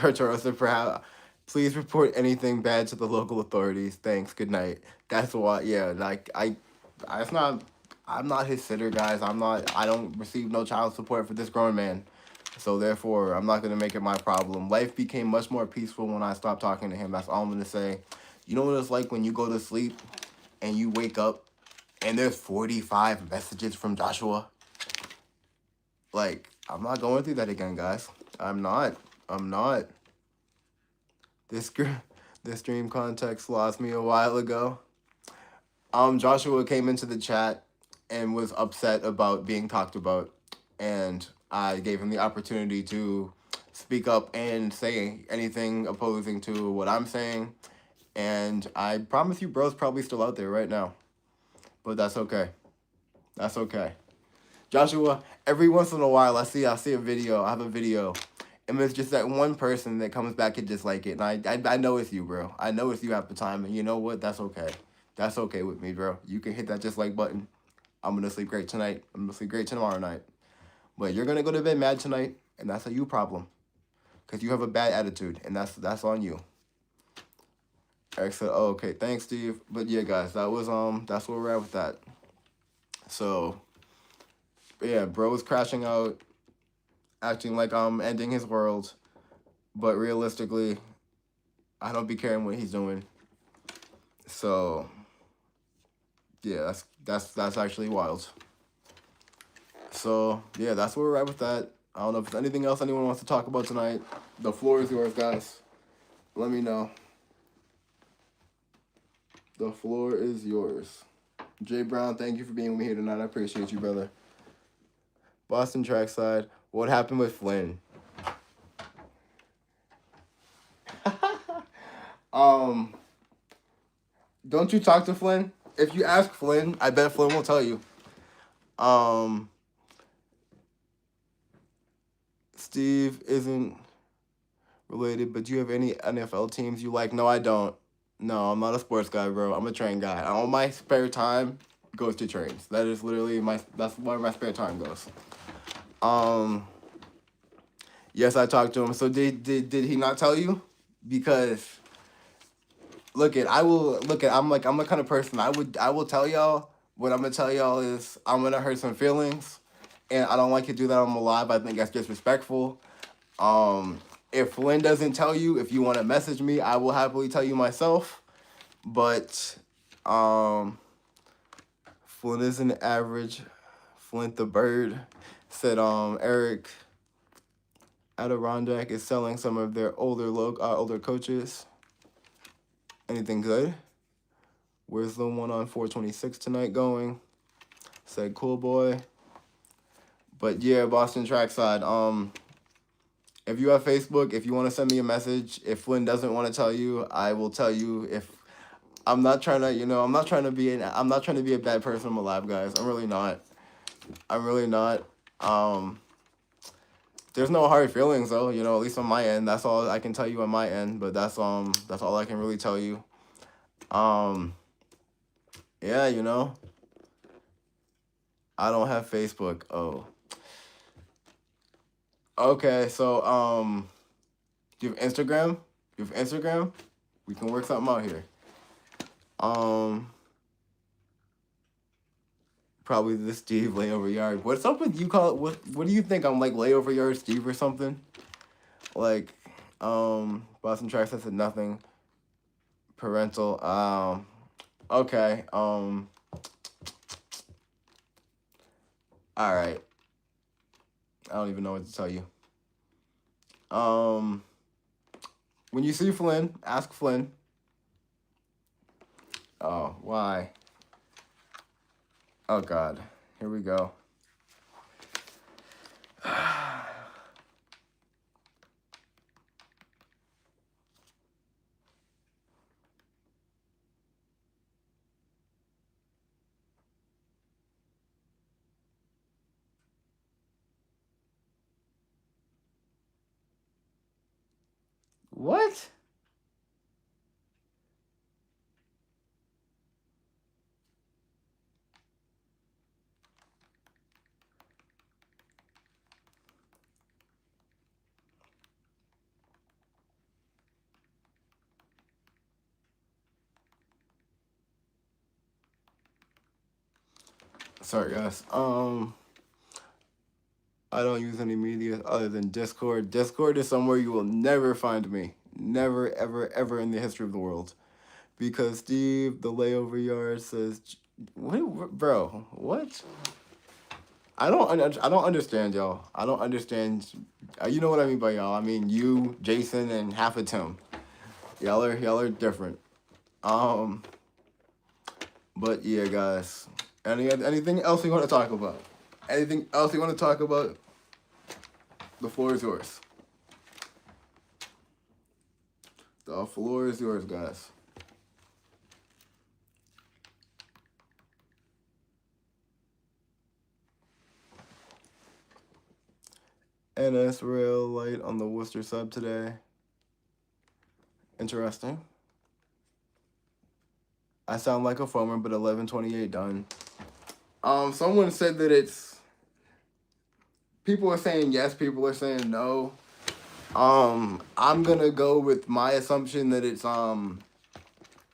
Arturo said, perhaps, please report anything bad to the local authorities. Thanks. Good night. That's why. Yeah. Like I'm not his sitter, guys. I don't receive no child support for this grown man. So therefore, I'm not going to make it my problem. Life became much more peaceful when I stopped talking to him. That's all I'm going to say. You know what it's like when you go to sleep and you wake up and there's 45 messages from Joshua? Like, I'm not going through that again, guys. I'm not. This stream context lost me a while ago. Joshua came into the chat and was upset about being talked about, and I gave him the opportunity to speak up and say anything opposing to what I'm saying. And I promise you, bro's probably still out there right now. But that's okay. That's okay. Joshua, every once in a while, I see a video. I have a video. And it's just that one person that comes back and just like it. And I know it's you, bro. I know it's you half the time. And you know what? That's okay. That's okay with me, bro. You can hit that just like button. I'm going to sleep great tonight. I'm going to sleep great tomorrow night. But you're going to go to bed mad tonight. And that's a you problem. Because you have a bad attitude. And that's on you. Eric said, oh, okay. Thanks, Steve. But yeah, guys, that's where we're at with that. So, yeah, bro was crashing out, acting like I'm ending his world, but realistically, I don't be caring what he's doing. So, yeah, that's actually wild. So, yeah, that's where we're at with that. I don't know if there's anything else anyone wants to talk about tonight. The floor is yours, guys. Let me know. The floor is yours. Jay Brown, thank you for being with me here tonight. I appreciate you, brother. Boston Trackside, what happened with Flynn? Don't you talk to Flynn? If you ask Flynn, I bet Flynn will tell you. Steve isn't related, but do you have any NFL teams you like? No, I don't. No, I'm not a sports guy, bro. I'm a train guy. All my spare time goes to trains. That is literally that's where my spare time goes. Um, yes, I talked to him. So did he not tell you? Because I'm the kind of person I will tell y'all what I'm gonna tell y'all is I'm gonna hurt some feelings, and I don't like to do that on the live. I think that's disrespectful. Um, if Flynn doesn't tell you, if you want to message me, I will happily tell you myself. But um, Flint is an average. Flint the Bird said Eric Adirondack is selling some of their older coaches. Anything good? Where's the one on 426 tonight going? Said cool boy. But yeah, Boston Trackside. If you have Facebook, if you want to send me a message, if Flynn doesn't want to tell you, I will tell you. If I'm not trying to, I'm not trying to be a bad person in my life, guys. I'm really not. I'm really not. There's no hard feelings though, at least on my end. That's all I can tell you on my end, but that's all I can really tell you. Yeah, I don't have Facebook. Oh. Okay, so do you have Instagram? You have Instagram? We can work something out here. Probably the Steve layover yard. What's up with you call it? What do you think? I'm like layover yard Steve or something? Like, Boston Track said nothing. Parental. Okay. All right. I don't even know what to tell you. When you see Flynn, ask Flynn. Oh, why? Oh God. Here we go. What? Sorry, guys. I don't use any media other than Discord. Discord is somewhere you will never find me. Never, ever, ever in the history of the world. Because Steve, the layover yard says, what, bro? What? I don't understand y'all. I don't understand. You know what I mean by y'all. I mean you, Jason, and half of Tim. Y'all are different. But yeah, guys. Anything else you want to talk about? Anything else you want to talk about? The floor is yours. The floor is yours, guys. NS Rail light on the Worcester sub today. Interesting. I sound like a foamer, but 11:28 done. Someone said that it's. People are saying yes. People are saying no. I'm gonna go with my assumption that it's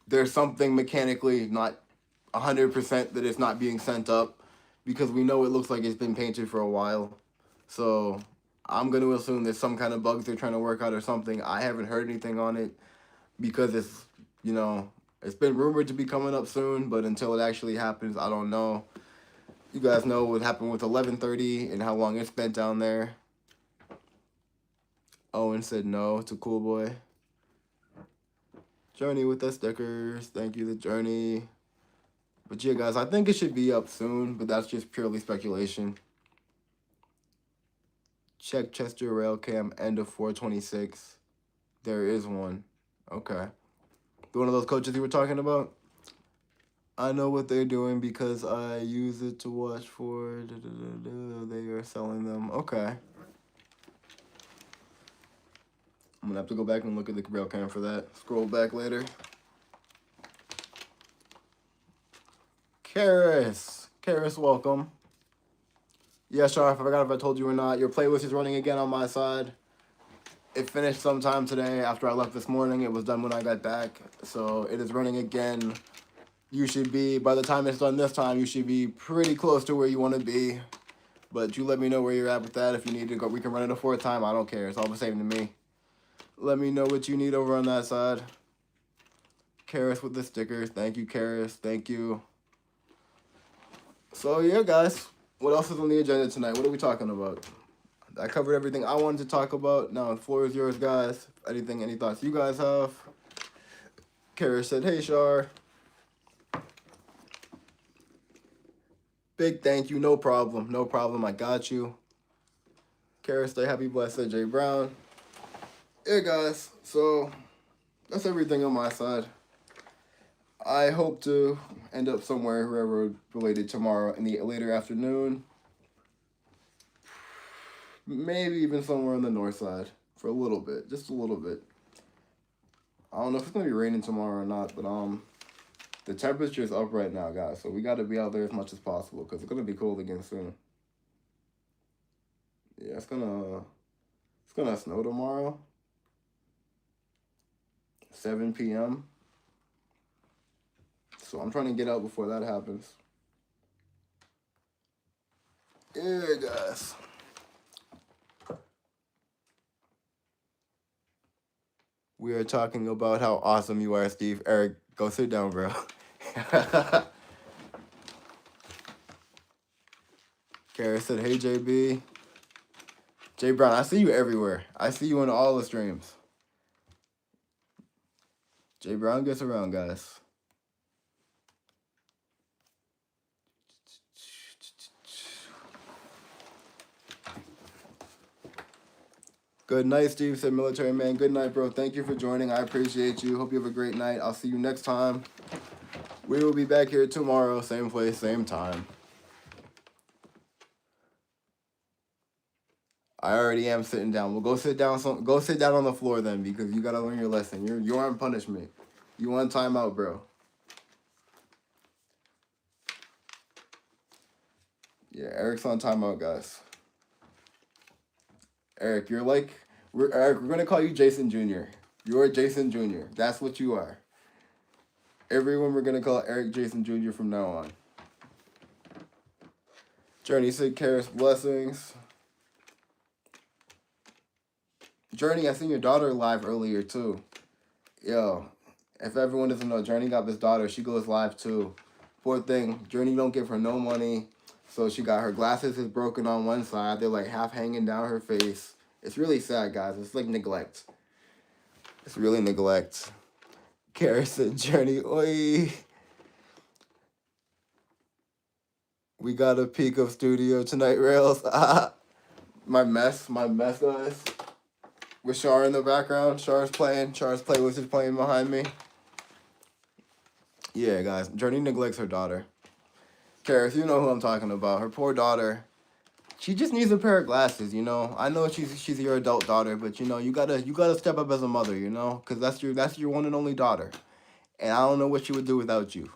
there's something mechanically not 100% that it's not being sent up, because we know it looks like it's been painted for a while. So I'm gonna assume there's some kind of bugs they're trying to work out or something. I haven't heard anything on it because it's it's been rumored to be coming up soon, but until it actually happens, I don't know. You guys know what happened with 11:30 and how long it's spent down there. Owen said no to Cool Boy. Journey with the stickers. Thank you, the Journey. But yeah, guys, I think it should be up soon, but that's just purely speculation. Check Chester Rail Cam, end of 426. There is one. Okay. One of those coaches you were talking about? I know what they're doing because I use it to watch for. They are selling them. Okay. I'm gonna have to go back and look at the rail cam for that. Scroll back later. Karis, welcome. Yeah, Shar, I forgot if I told you or not. Your playlist is running again on my side. It finished sometime today after I left this morning. It was done when I got back. So it is running again. You should be, by the time it's done this time, you should be pretty close to where you want to be. But you let me know where you're at with that. If you need to go, we can run it a fourth time. I don't care. It's all the same to me. Let me know what you need over on that side. Karis with the stickers. Thank you, Karis. Thank you. So, yeah, guys. What else is on the agenda tonight? What are we talking about? I covered everything I wanted to talk about. Now, the floor is yours, guys. Any thoughts you guys have? Karis said, hey, Shar. Big thank you. No problem. No problem. I got you. Karis, stay happy, blessed, said Jay Brown. Yeah, guys. So, that's everything on my side. I hope to end up somewhere, wherever related tomorrow in the later afternoon. Maybe even somewhere on the north side for a little bit, just a little bit. I don't know if it's gonna be raining tomorrow or not, but the temperature is up right now, guys. So we got to be out there as much as possible because it's gonna be cold again soon. Yeah, it's gonna snow tomorrow. 7 p.m. So I'm trying to get out before that happens. Yeah, guys. We are talking about how awesome you are, Steve. Eric, go sit down, bro. Kara said, hey, JB. Jay Brown, I see you everywhere. I see you in all the streams. Jay Brown gets around, guys. Good night, Steve, said Military Man. Good night, bro. Thank you for joining. I appreciate you. Hope you have a great night. I'll see you next time. We will be back here tomorrow. Same place, same time. I already am sitting down. Well, go sit down. Go sit down on the floor then, because you gotta learn your lesson. You're on punishment. You want timeout, bro. Yeah, Eric's on timeout, guys. Eric, we're gonna call you Jason Jr. You're Jason Jr. That's what you are. Everyone, we're gonna call Eric Jason Jr. from now on. Journey said, Karis, blessings. Journey, I seen your daughter live earlier too. Yo, if everyone doesn't know, Journey got this daughter. She goes live too. Poor thing. Journey don't give her no money. So she got her glasses is broken on one side. They're like half hanging down her face. It's really sad, guys. It's like neglect. It's really neglect. Karis said, Journey, oi. We got a peek of studio tonight, Rails. My mess, guys. With Char in the background. Char's playlist is playing behind me. Yeah, guys. Journey neglects her daughter. Karis, you know who I'm talking about. Her poor daughter. She just needs a pair of glasses, you know. I know she's your adult daughter, but you know, you gotta step up as a mother, you know, because that's your one and only daughter. And I don't know what she would do without you.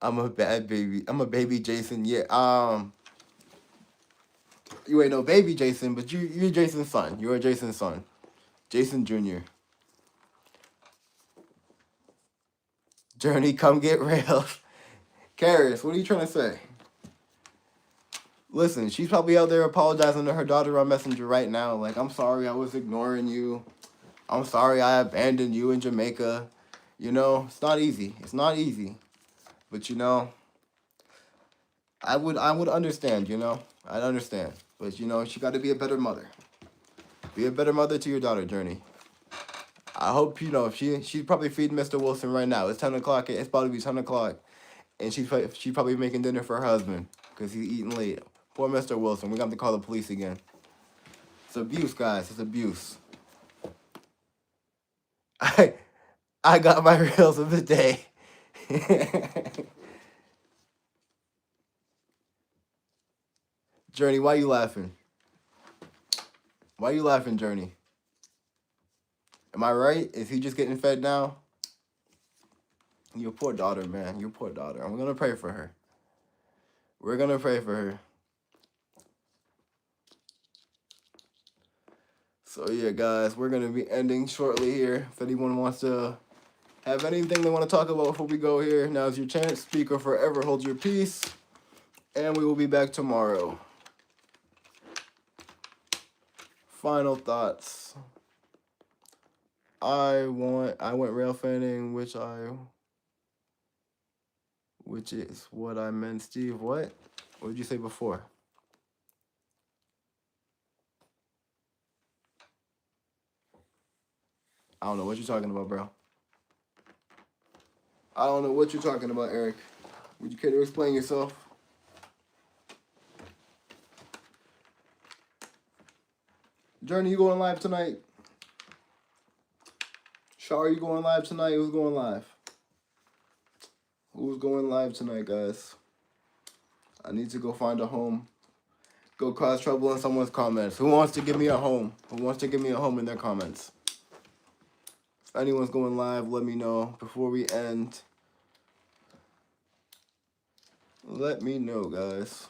I'm a bad baby. I'm a baby Jason. Yeah. You ain't no baby Jason, but you're Jason's son. You're Jason's son. Jason Jr. Journey, come get railed. Karis, what are you trying to say? Listen, she's probably out there apologizing to her daughter on Messenger right now. Like, I'm sorry I was ignoring you. I'm sorry I abandoned you in Jamaica. You know, it's not easy. It's not easy. But, you know, I would understand, you know. I'd understand. But, you know, she got to be a better mother. Be a better mother to your daughter, Journey. I hope, you know, she's probably feeding Mr. Wilson right now. It's 10 o'clock. It's about to be 10 o'clock. And she's probably making dinner for her husband because he's eating late. Poor Mr. Wilson. We're going to have to call the police again. It's abuse, guys. It's abuse. I got my reels of the day. Journey, why you laughing? Why you laughing, Journey? Am I right? Is he just getting fed now? Your poor daughter, man. Your poor daughter. I'm gonna pray for her. We're gonna pray for her. So yeah, guys, we're gonna be ending shortly here. If anyone wants to have anything they want to talk about before we go here, now's your chance. Speak or forever hold your peace. And we will be back tomorrow. Final thoughts. I went rail fanning, which is what I meant, Steve. What did you say before? I don't know what you're talking about, bro. I don't know what you're talking about, Eric. Would you care to explain yourself? Journey, you going live tonight? Shar, you going live tonight? Who's going live? Who's going live tonight, guys? I need to go find a home. Go cause trouble in someone's comments. Who wants to give me a home? Who wants to give me a home in their comments? If anyone's going live, let me know before we end. Let me know, guys.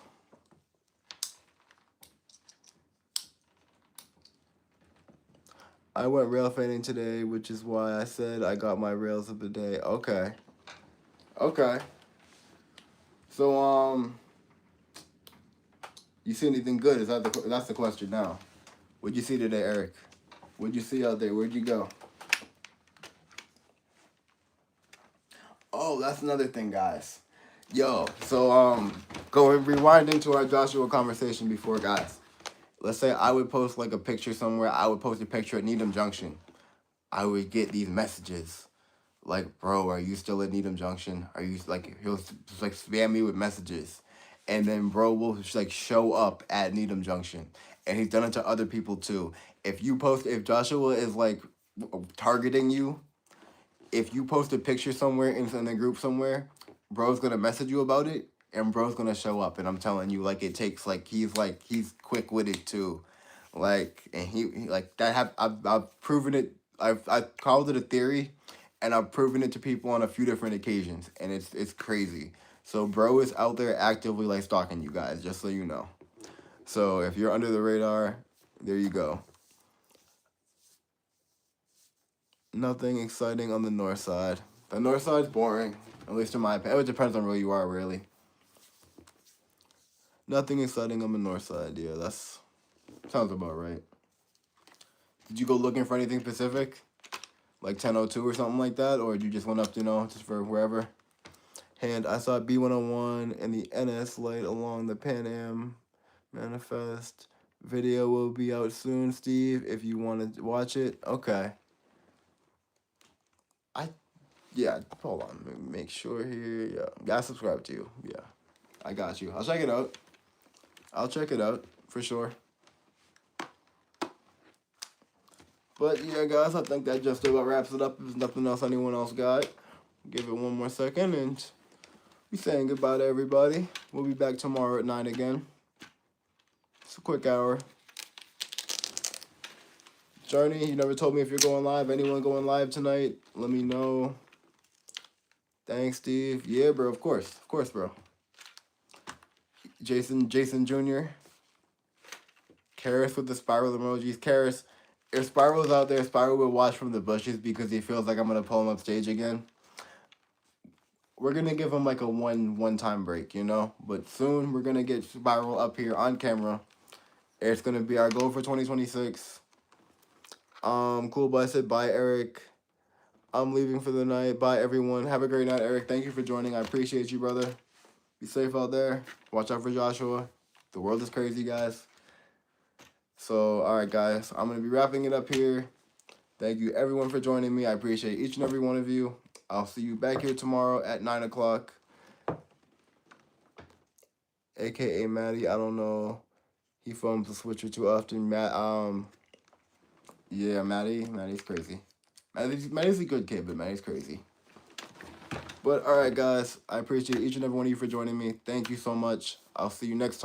I went rail fanning today, which is why I said I got my rails of the day. Okay. So, you see anything good? That's the question now. What'd you see today, Eric? What'd you see out there? Where'd you go? Oh, that's another thing, guys. Yo, so rewinding to our Joshua conversation before, guys. Let's say I would post like a picture somewhere. I would post a picture at Needham Junction. I would get these messages like, bro, are you still at Needham Junction? Are you like, he'll just like spam me with messages. And then bro will just like show up at Needham Junction. And he's done it to other people too. If Joshua is like targeting you, if you post a picture somewhere in the group somewhere, bro's gonna message you about it, and bro's gonna show up. And I'm telling you, like, it takes he's quick with it too, like, and he like that. I've proven it. I've called it a theory, and I've proven it to people on a few different occasions, and it's crazy. So bro is out there actively like stalking you guys, just so you know. So if you're under the radar, there you go. Nothing exciting on the north side. The north side's boring, at least in my opinion. It depends on where you are, really. Nothing exciting on the north side. Yeah, that's sounds about right. Did you go looking for anything specific, like 1002 or something like that, or you just went up, just for wherever? And I saw B101 and the NS light along the Pan Am manifest. Video will be out soon, Steve, if you want to watch it. Okay. Yeah, hold on. Let me make sure here. Yeah, gotta subscribe to you. Yeah, I got you. I'll check it out. For sure. But yeah, guys, I think that just about wraps it up. If there's nothing else anyone else got, give it one more second and we saying goodbye to everybody. We'll be back tomorrow at 9 again. It's a quick hour. Journey, you never told me if you're going live. Anyone going live tonight? Let me know. Thanks, Steve. Yeah, bro, of course, bro. Jason Jr. Karis with the spiral emojis. Karis, if Spiral's out there, Spiral will watch from the bushes because he feels like I'm gonna pull him up stage again. We're gonna give him like a one-time break, But soon we're gonna get Spiral up here on camera. It's gonna be our goal for 2026. Cool Boy said bye, Eric. I'm leaving for the night. Bye, everyone. Have a great night, Eric. Thank you for joining. I appreciate you, brother. Be safe out there. Watch out for Joshua. The world is crazy, guys. So, all right, guys. I'm going to be wrapping it up here. Thank you, everyone, for joining me. I appreciate each and every one of you. I'll see you back here tomorrow at 9 o'clock. A.K.A. Maddie. I don't know. He phones the switcher too often. Yeah, Maddie's crazy. Maddie's a good kid, but Maddie's crazy. But all right, guys, I appreciate each and every one of you for joining me. Thank you so much. I'll see you next time.